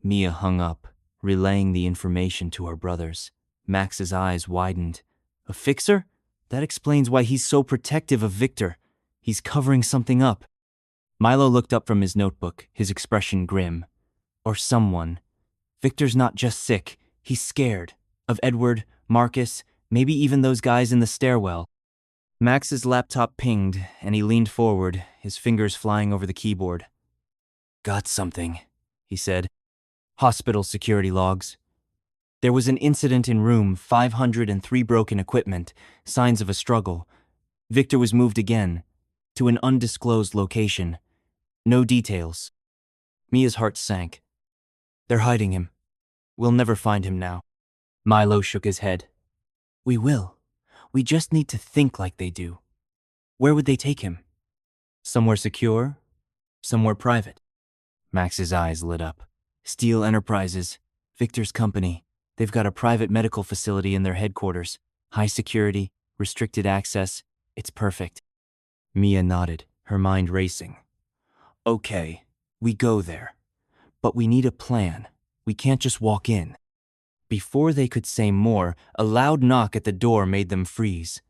Mia hung up, relaying the information to her brothers. Max's eyes widened. "A fixer? That explains why he's so protective of Victor. He's covering something up." Milo looked up from his notebook, his expression grim. "Or someone. Victor's not just sick, he's scared. Of Edward, Marcus, maybe even those guys in the stairwell." Max's laptop pinged, and he leaned forward, his fingers flying over the keyboard. "Got something," he said. Hospital security logs. There was an incident in room 503, broken equipment, signs of a struggle. Victor was moved again, to an undisclosed location. No details. Mia's heart sank. "They're hiding him. We'll never find him now." Milo shook his head. "We will. We just need to think like they do." "Where would they take him? Somewhere secure? Somewhere private?" Max's eyes lit up. "Steel Enterprises, Victor's company. They've got a private medical facility in their headquarters. High security, restricted access. It's perfect." Mia nodded, her mind racing. "Okay, we go there. But we need a plan. We can't just walk in." Before they could say more, a loud knock at the door made them freeze.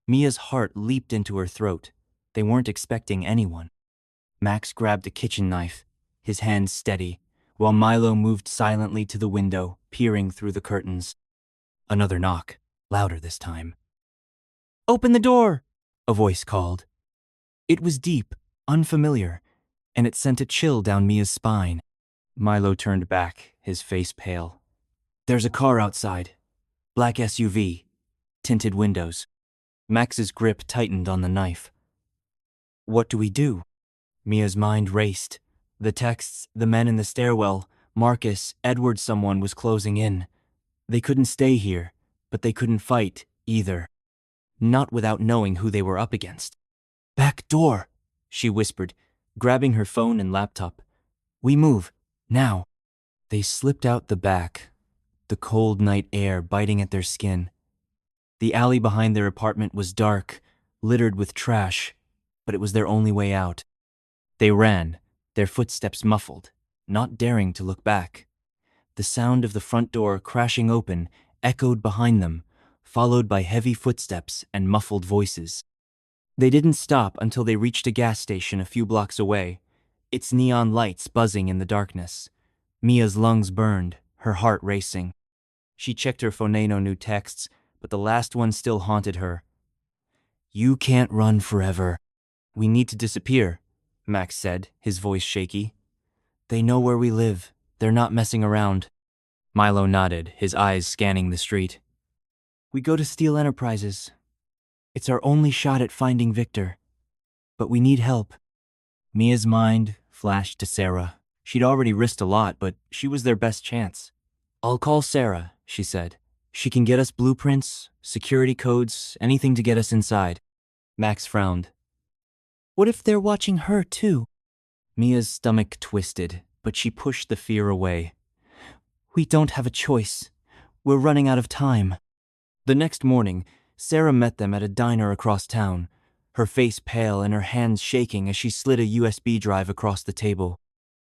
Mia's heart leaped into her throat. They weren't expecting anyone. Max grabbed a kitchen knife, his hands steady, while Milo moved silently to the window, peering through the curtains. Another knock, louder this time. Open the door! A voice called. It was deep, unfamiliar, and it sent a chill down Mia's spine. Milo turned back, his face pale. There's a car outside. Black SUV. Tinted windows. Max's grip tightened on the knife. What do we do? Mia's mind raced. The texts, the men in the stairwell, Marcus, Edward someone was closing in. They couldn't stay here, but they couldn't fight, either. Not without knowing who they were up against. Back door, she whispered, grabbing her phone and laptop. We move, now. They slipped out the back, the cold night air biting at their skin. The alley behind their apartment was dark, littered with trash, but it was their only way out. They ran, their footsteps muffled, not daring to look back. The sound of the front door crashing open echoed behind them, followed by heavy footsteps and muffled voices. They didn't stop until they reached a gas station a few blocks away, its neon lights buzzing in the darkness. Mia's lungs burned, her heart racing. She checked her phoneno new texts, but the last one still haunted her. You can't run forever. We need to disappear, Max said, his voice shaky. They know where we live. They're not messing around. Milo nodded, his eyes scanning the street. We go to Steel Enterprises. It's our only shot at finding Victor. But we need help. Mia's mind flashed to Sarah. She'd already risked a lot, but she was their best chance. I'll call Sarah, she said. She can get us blueprints, security codes, anything to get us inside. Max frowned. What if they're watching her, too? Mia's stomach twisted, but she pushed the fear away. We don't have a choice. We're running out of time. The next morning, Sarah met them at a diner across town, her face pale and her hands shaking as she slid a USB drive across the table.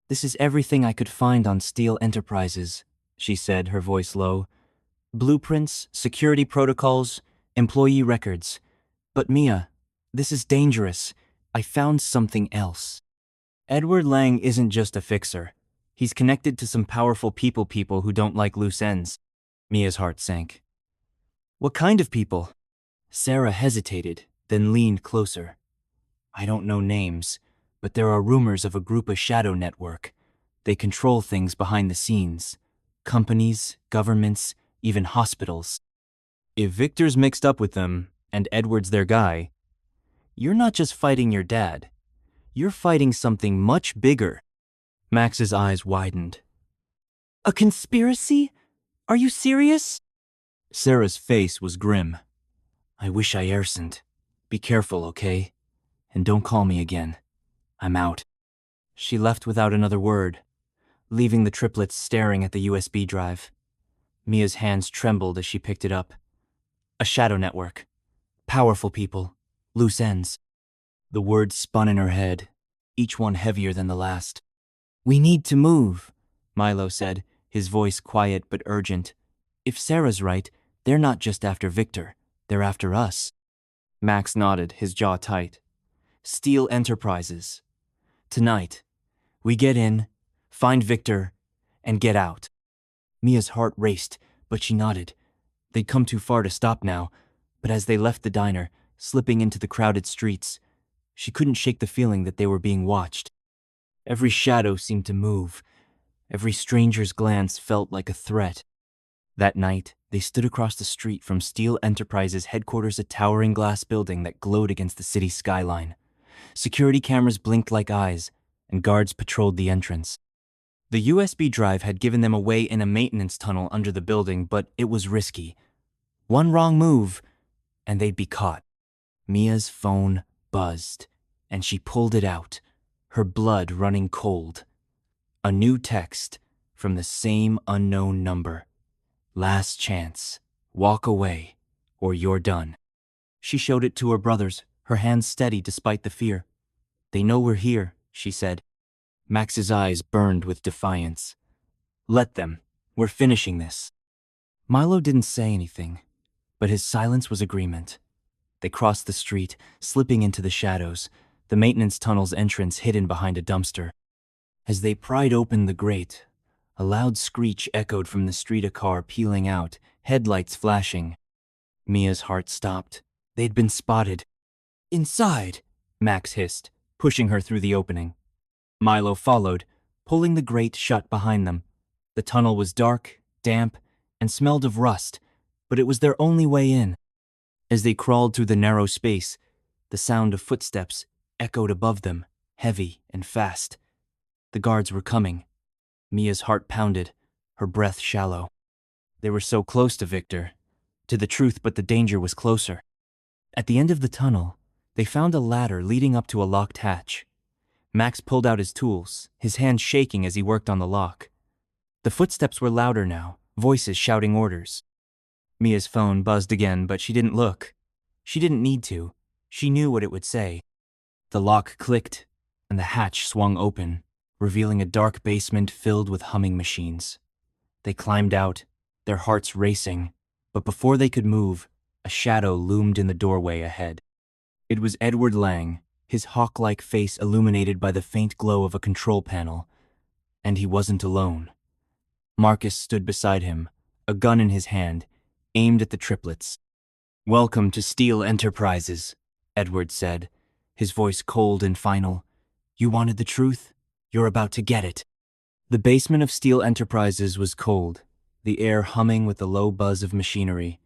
This is everything I could find on Steel Enterprises, she said, her voice low. Blueprints, security protocols, employee records. But Mia, this is dangerous. I found something else. Edward Lang isn't just a fixer. He's connected to some powerful people who don't like loose ends. Mia's heart sank. What kind of people? Sarah hesitated, then leaned closer. I don't know names, but there are rumors of a group of shadow network. They control things behind the scenes. Companies, governments, even hospitals. If Victor's mixed up with them, and Edward's their guy, you're not just fighting your dad. You're fighting something much bigger. Max's eyes widened. A conspiracy? Are you serious? Sarah's face was grim. I wish I airsn't. Be careful, okay? And don't call me again. I'm out. She left without another word, leaving the triplets staring at the USB drive. Mia's hands trembled as she picked it up. A shadow network. Powerful people. Loose ends. The words spun in her head, each one heavier than the last. We need to move, Milo said, his voice quiet but urgent. If Sarah's right, they're not just after Victor. They're after us. Max nodded, his jaw tight. Steel Enterprises. Tonight, we get in, find Victor, and get out. Mia's heart raced, but she nodded. They'd come too far to stop now, but as they left the diner, slipping into the crowded streets, she couldn't shake the feeling that they were being watched. Every shadow seemed to move. Every stranger's glance felt like a threat. That night, they stood across the street from Steel Enterprises headquarters, a towering glass building that glowed against the city skyline. Security cameras blinked like eyes, and guards patrolled the entrance. The USB drive had given them away in a maintenance tunnel under the building, but it was risky. One wrong move, and they'd be caught. Mia's phone buzzed, and she pulled it out, her blood running cold. A new text from the same unknown number. Last chance. Walk away, or you're done. She showed it to her brothers, her hands steady despite the fear. They know we're here, she said. Max's eyes burned with defiance. Let them. We're finishing this. Milo didn't say anything, but his silence was agreement. They crossed the street, slipping into the shadows, the maintenance tunnel's entrance hidden behind a dumpster. As they pried open the grate, a loud screech echoed from the street, a car peeling out, headlights flashing. Mia's heart stopped. They'd been spotted. Inside, Max hissed, pushing her through the opening. Milo followed, pulling the grate shut behind them. The tunnel was dark, damp, and smelled of rust, but it was their only way in. As they crawled through the narrow space, the sound of footsteps echoed above them, heavy and fast. The guards were coming. Mia's heart pounded, her breath shallow. They were so close to Victor, to the truth, but the danger was closer. At the end of the tunnel, they found a ladder leading up to a locked hatch. Max pulled out his tools, his hands shaking as he worked on the lock. The footsteps were louder now, voices shouting orders. Mia's phone buzzed again, but she didn't look. She didn't need to. She knew what it would say. The lock clicked, and the hatch swung open, revealing a dark basement filled with humming machines. They climbed out, their hearts racing, but before they could move, a shadow loomed in the doorway ahead. It was Edward Lang, his hawk-like face illuminated by the faint glow of a control panel. And he wasn't alone. Marcus stood beside him, a gun in his hand, aimed at the triplets. "Welcome to Steel Enterprises," Edward said, his voice cold and final. "You wanted the truth? You're about to get it." The basement of Steel Enterprises was cold, the air humming with the low buzz of machinery.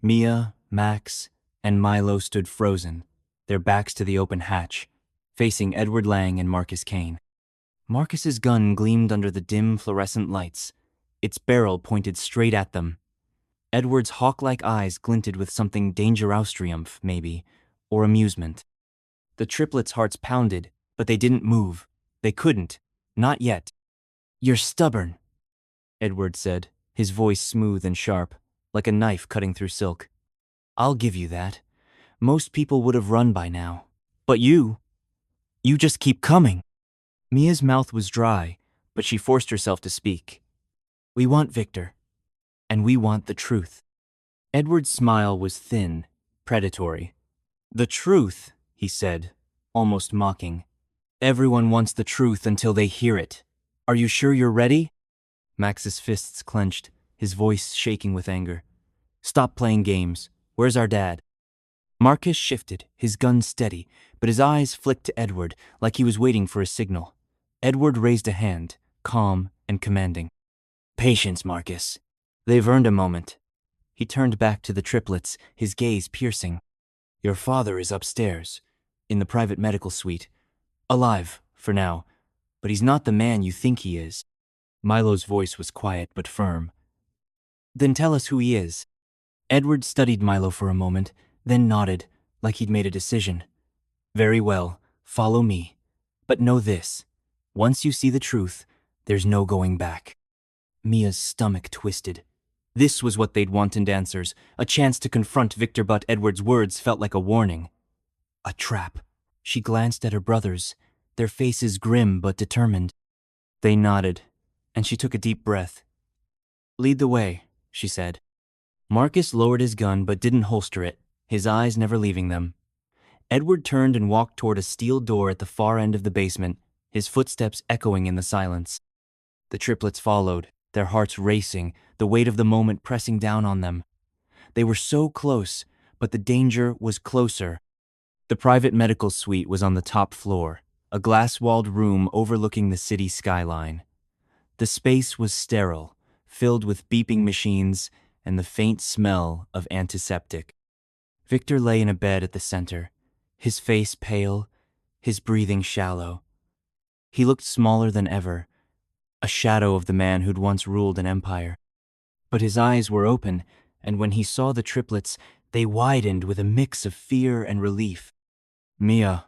Mia, Max, and Milo stood frozen, their backs to the open hatch, facing Edward Lang and Marcus Kane. Marcus's gun gleamed under the dim fluorescent lights, its barrel pointed straight at them. Edward's hawk-like eyes glinted with something Dangeraustriumph, maybe, or amusement. The triplets' hearts pounded, but they didn't move. They couldn't. Not yet. "You're stubborn," Edward said, his voice smooth and sharp, like a knife cutting through silk. "I'll give you that. Most people would have run by now. But you just keep coming." Mia's mouth was dry, but she forced herself to speak. "We want Victor, and we want the truth." Edward's smile was thin, predatory. "The truth," he said, almost mocking. "Everyone wants the truth until they hear it. Are you sure you're ready?" Max's fists clenched, his voice shaking with anger. "Stop playing games. Where's our dad?" Marcus shifted, his gun steady, but his eyes flicked to Edward like he was waiting for a signal. Edward raised a hand, calm and commanding. "Patience, Marcus. They've earned a moment." He turned back to the triplets, his gaze piercing. "Your father is upstairs, in the private medical suite. Alive, for now, but he's not the man you think he is." Milo's voice was quiet but firm. "Then tell us who he is." Edward studied Milo for a moment, then nodded, like he'd made a decision. "Very well, follow me. But know this. Once you see the truth, there's no going back." Mia's stomach twisted. This was what they'd wanted answers, a chance to confront Victor, but Edward's words felt like a warning. A trap. She glanced at her brothers, their faces grim but determined. They nodded, and she took a deep breath. "Lead the way," she said. Marcus lowered his gun but didn't holster it, his eyes never leaving them. Edward turned and walked toward a steel door at the far end of the basement, his footsteps echoing in the silence. The triplets followed, their hearts racing, the weight of the moment pressing down on them. They were so close, but the danger was closer. The private medical suite was on the top floor, a glass-walled room overlooking the city skyline. The space was sterile, filled with beeping machines and the faint smell of antiseptic. Victor lay in a bed at the center, his face pale, his breathing shallow. He looked smaller than ever, a shadow of the man who'd once ruled an empire. But his eyes were open, and when he saw the triplets, they widened with a mix of fear and relief. "Mia,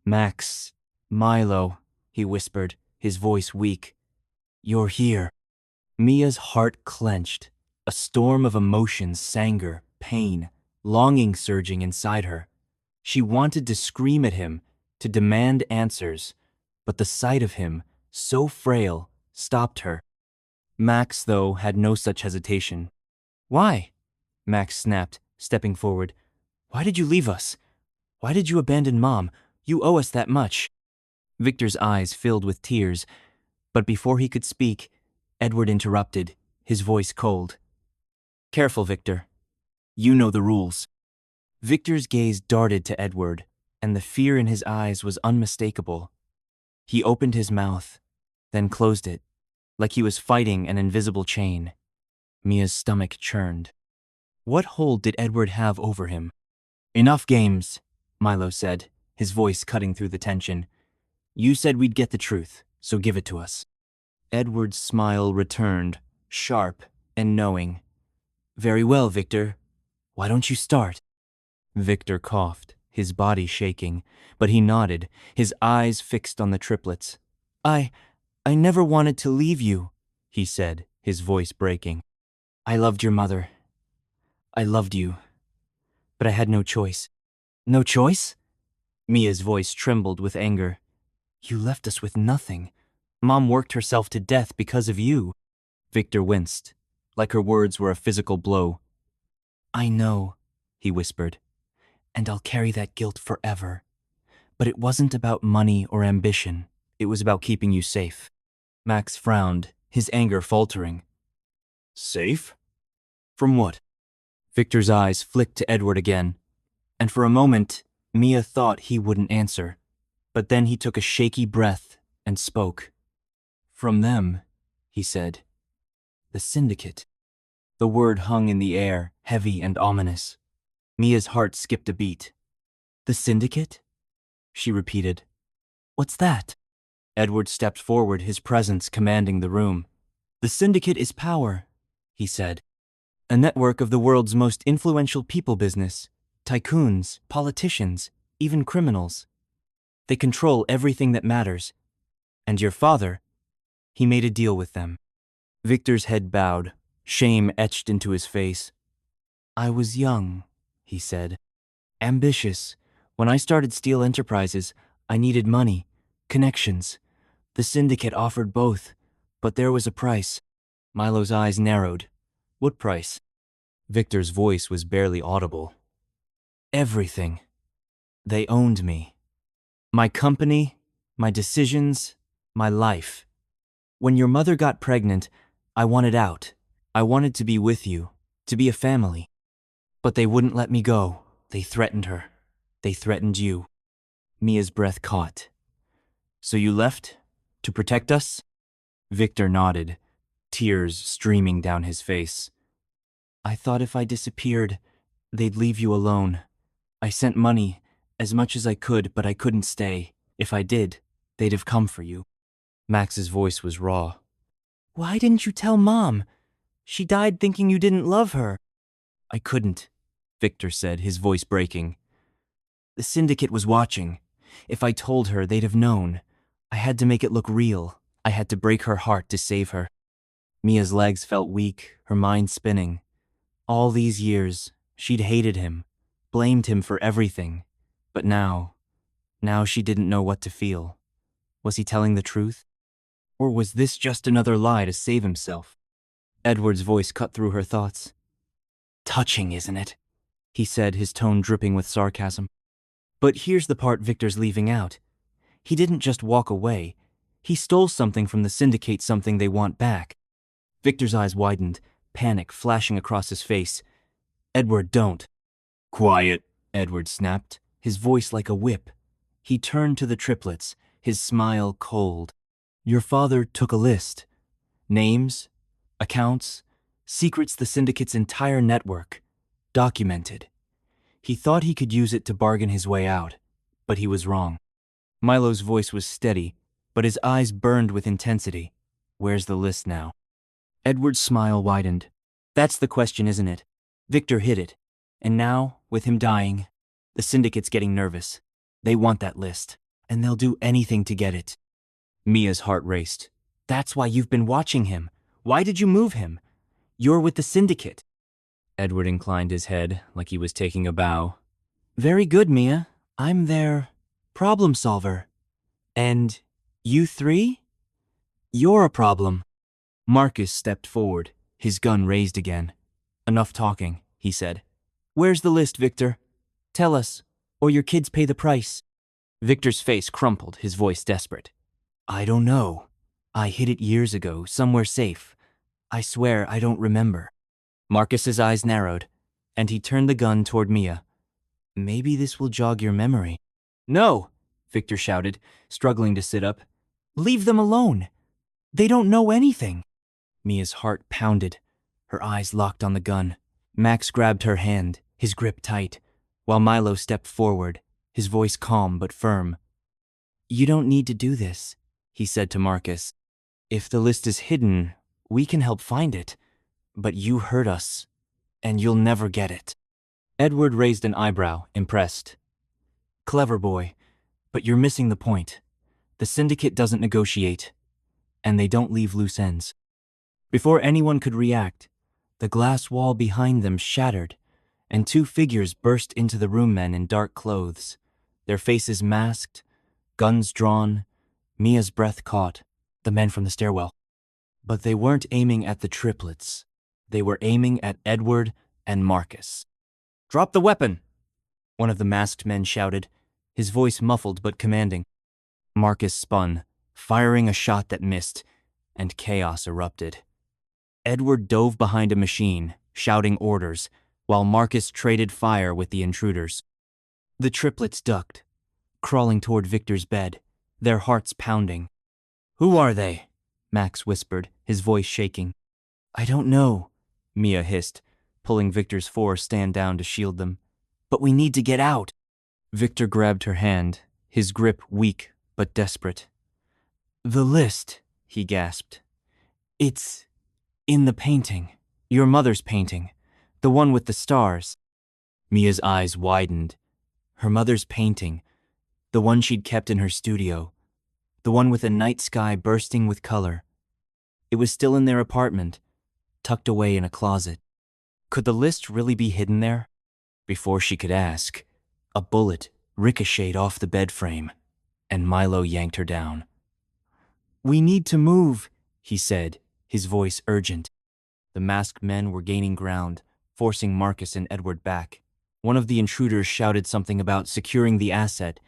Max, Milo," he whispered, his voice weak. "You're here." Mia's heart clenched, a storm of emotions, anger, pain, longing surging inside her. She wanted to scream at him, to demand answers, but the sight of him, so frail, stopped her. Max, though, had no such hesitation. "Why?" Max snapped, stepping forward. "Why did you leave us? Why did you abandon Mom? You owe us that much." Victor's eyes filled with tears, but before he could speak, Edward interrupted, his voice cold. "Careful, Victor. You know the rules." Victor's gaze darted to Edward, and the fear in his eyes was unmistakable. He opened his mouth, then closed it, like he was fighting an invisible chain. Mia's stomach churned. What hold did Edward have over him? Enough games, Milo said, his voice cutting through the tension. You said we'd get the truth, so give it to us. Edward's smile returned, sharp and knowing. Very well, Victor. Why don't you start? Victor coughed, his body shaking, but he nodded, his eyes fixed on the triplets. I never wanted to leave you, he said, his voice breaking. I loved your mother. I loved you. But I had no choice. No choice? Mia's voice trembled with anger. You left us with nothing. Mom worked herself to death because of you. Victor winced, like her words were a physical blow. I know, he whispered, and I'll carry that guilt forever. But it wasn't about money or ambition. It was about keeping you safe. Max frowned, his anger faltering. Safe? From what? Victor's eyes flicked to Edward again, and for a moment, Mia thought he wouldn't answer. But then he took a shaky breath and spoke. From them, he said. The syndicate. The word hung in the air, heavy and ominous. Mia's heart skipped a beat. The syndicate? She repeated. What's that? Edward stepped forward, his presence commanding the room. The syndicate is power, he said. A network of the world's most influential people business. Tycoons, politicians, even criminals. They control everything that matters. And your father, he made a deal with them. Victor's head bowed, shame etched into his face. I was young, he said. Ambitious. When I started Steel Enterprises, I needed money, connections. The syndicate offered both, but there was a price. Milo's eyes narrowed. What price? Victor's voice was barely audible. Everything. They owned me. My company, my decisions, my life. When your mother got pregnant, I wanted out. I wanted to be with you, to be a family. But they wouldn't let me go. They threatened her. They threatened you. Mia's breath caught. So you left? To protect us? Victor nodded, tears streaming down his face. I thought if I disappeared, they'd leave you alone. I sent money, as much as I could, but I couldn't stay. If I did, they'd have come for you. Max's voice was raw. Why didn't you tell Mom? She died thinking you didn't love her. I couldn't, Victor said, his voice breaking. The syndicate was watching. If I told her, they'd have known. I had to make it look real. I had to break her heart to save her. Mia's legs felt weak, her mind spinning. All these years, she'd hated him, blamed him for everything. But now she didn't know what to feel. Was he telling the truth? Or was this just another lie to save himself? Edward's voice cut through her thoughts. Touching, isn't it? He said, his tone dripping with sarcasm. But here's the part Victor's leaving out. He didn't just walk away. He stole something from the syndicate, something they want back. Victor's eyes widened, panic flashing across his face. Edward, don't. Quiet, Edward snapped, his voice like a whip. He turned to the triplets, his smile cold. Your father took a list. Names, accounts, secrets the syndicate's entire network. Documented. He thought he could use it to bargain his way out, but he was wrong. Milo's voice was steady, but his eyes burned with intensity. Where's the list now? Edward's smile widened. That's the question, isn't it? Victor hid it. And now, with him dying, the syndicate's getting nervous. They want that list, and they'll do anything to get it. Mia's heart raced. That's why you've been watching him. Why did you move him? You're with the syndicate. Edward inclined his head like he was taking a bow. Very good, Mia. I'm their problem solver. And you three? You're a problem. Marcus stepped forward, his gun raised again. Enough talking, he said. Where's the list, Victor? Tell us, or your kids pay the price. Victor's face crumpled, his voice desperate. I don't know. I hid it years ago, somewhere safe. I swear I don't remember. Marcus's eyes narrowed, and he turned the gun toward Mia. Maybe this will jog your memory. No, Victor shouted, struggling to sit up. Leave them alone. They don't know anything. Mia's heart pounded, her eyes locked on the gun. Max grabbed her hand, his grip tight, while Milo stepped forward, his voice calm but firm. You don't need to do this, he said to Marcus. If the list is hidden, we can help find it. But you hurt us, and you'll never get it. Edward raised an eyebrow, impressed. Clever boy, but you're missing the point. The syndicate doesn't negotiate, and they don't leave loose ends. Before anyone could react, the glass wall behind them shattered, and two figures burst into the room, men in dark clothes, their faces masked, guns drawn, Mia's breath caught, the men from the stairwell. But they weren't aiming at the triplets. They were aiming at Edward and Marcus. Drop the weapon, one of the masked men shouted, his voice muffled but commanding. Marcus spun, firing a shot that missed, and chaos erupted. Edward dove behind a machine, shouting orders, while Marcus traded fire with the intruders. The triplets ducked, crawling toward Victor's bed, their hearts pounding. Who are they? Max whispered, his voice shaking. I don't know, Mia hissed, pulling Victor's stand down to shield them. But we need to get out. Victor grabbed her hand, his grip weak but desperate. The list, he gasped. It's in the painting. Your mother's painting. The one with the stars. Mia's eyes widened. Her mother's painting. The one she'd kept in her studio. The one with a night sky bursting with color. It was still in their apartment, tucked away in a closet. Could the list really be hidden there? Before she could ask, a bullet ricocheted off the bed frame, and Milo yanked her down. We need to move, he said, his voice urgent. The masked men were gaining ground, forcing Marcus and Edward back. One of the intruders shouted something about securing the asset,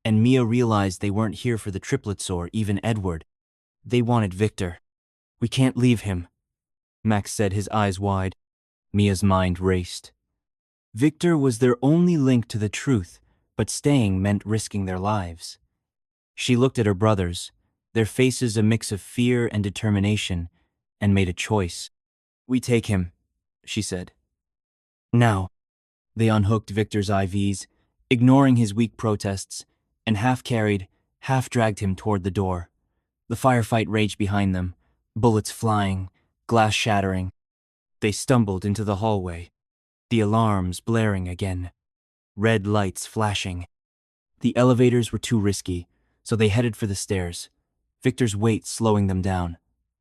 and Mia realized they weren't here for the triplets or even Edward. They wanted Victor. We can't leave him, Max said, his eyes wide. Mia's mind raced. Victor was their only link to the truth, but staying meant risking their lives. She looked at her brothers, their faces a mix of fear and determination, and made a choice. We take him, she said. Now. They unhooked Victor's IVs, ignoring his weak protests, and half-carried, half-dragged him toward the door. The firefight raged behind them, bullets flying, glass shattering. They stumbled into the hallway, the alarms blaring again, red lights flashing. The elevators were too risky, so they headed for the stairs, Victor's weight slowing them down.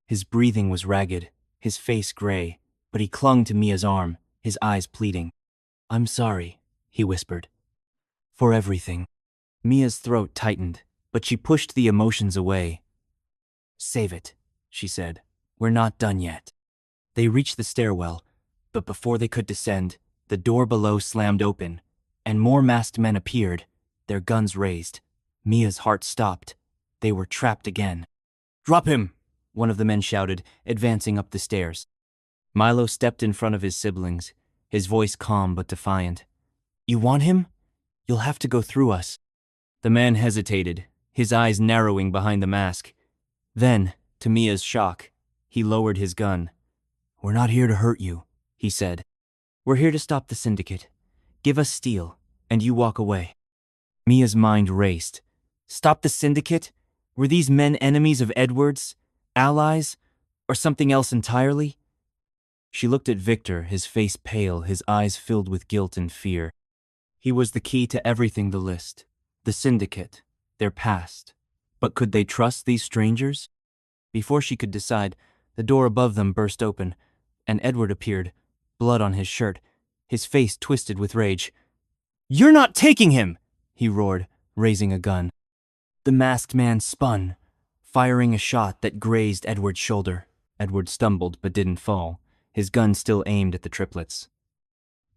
His breathing was ragged, his face gray, but he clung to Mia's arm, his eyes pleading. I'm sorry, he whispered. For everything. Mia's throat tightened, but she pushed the emotions away. Save it, she said. We're not done yet. They reached the stairwell, but before they could descend, the door below slammed open, and more masked men appeared, their guns raised. Mia's heart stopped. They were trapped again. Drop him, one of the men shouted, advancing up the stairs. Milo stepped in front of his siblings, his voice calm but defiant. You want him? You'll have to go through us. The man hesitated, his eyes narrowing behind the mask. Then, to Mia's shock, he lowered his gun. We're not here to hurt you, he said. We're here to stop the syndicate. Give us steel, and you walk away. Mia's mind raced. Stop the syndicate? Were these men enemies of Edward's? Allies? Or something else entirely? She looked at Victor, his face pale, his eyes filled with guilt and fear. He was the key to everything, the list, the syndicate, their past. But could they trust these strangers? Before she could decide, the door above them burst open, and Edward appeared, blood on his shirt, his face twisted with rage. You're not taking him, he roared, raising a gun. The masked man spun, firing a shot that grazed Edward's shoulder. Edward stumbled but didn't fall, his gun still aimed at the triplets.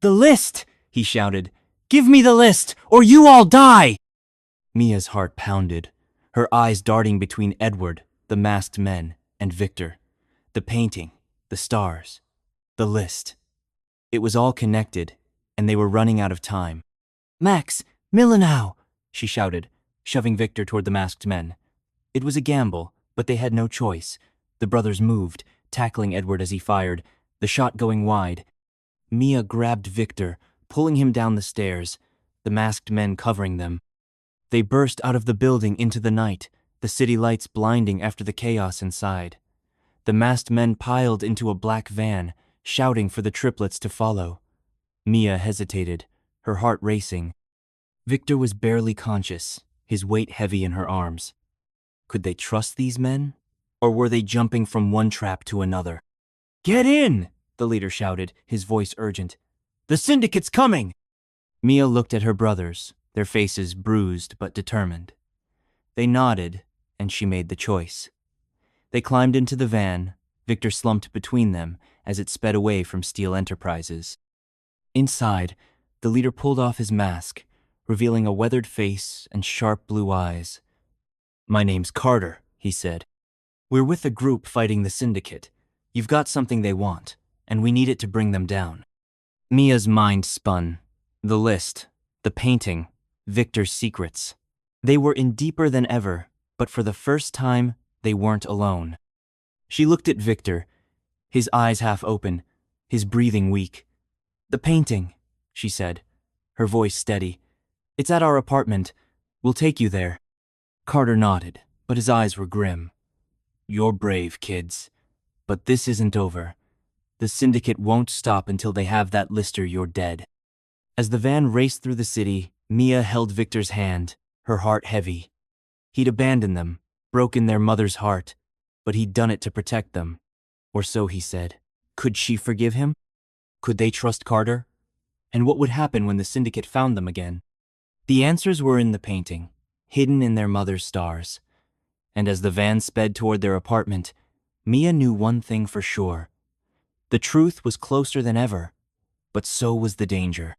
The list, he shouted. Give me the list, or you all die! Mia's heart pounded, her eyes darting between Edward, the masked men, and Victor. The painting, the stars, the list. It was all connected, and they were running out of time. Max, Millionaire! She shouted, shoving Victor toward the masked men. It was a gamble, but they had no choice. The brothers moved, tackling Edward as he fired, the shot going wide. Mia grabbed Victor, pulling him down the stairs, the masked men covering them. They burst out of the building into the night, the city lights blinding after the chaos inside. The masked men piled into a black van, shouting for the triplets to follow. Mia hesitated, her heart racing. Victor was barely conscious, his weight heavy in her arms. Could they trust these men? Or were they jumping from one trap to another? "Get in!" the leader shouted, his voice urgent. "The syndicate's coming!" Mia looked at her brothers, their faces bruised but determined. They nodded, and she made the choice. They climbed into the van, Victor slumped between them as it sped away from Steel Enterprises. Inside, the leader pulled off his mask, revealing a weathered face and sharp blue eyes. "My name's Carter," he said. "We're with a group fighting the syndicate. You've got something they want, and we need it to bring them down." Mia's mind spun. The list, the painting, Victor's secrets. They were in deeper than ever, but for the first time, they weren't alone. She looked at Victor, his eyes half open, his breathing weak. "The painting," she said, her voice steady. "It's at our apartment. We'll take you there." Carter nodded, but his eyes were grim. "You're brave, kids. But this isn't over. The syndicate won't stop until they have that Lister you're dead." As the van raced through the city, Mia held Victor's hand, her heart heavy. He'd abandoned them, broken their mother's heart, but he'd done it to protect them. Or so he said. Could she forgive him? Could they trust Carter? And what would happen when the syndicate found them again? The answers were in the painting, hidden in their mother's stars. And as the van sped toward their apartment, Mia knew one thing for sure. The truth was closer than ever, but so was the danger.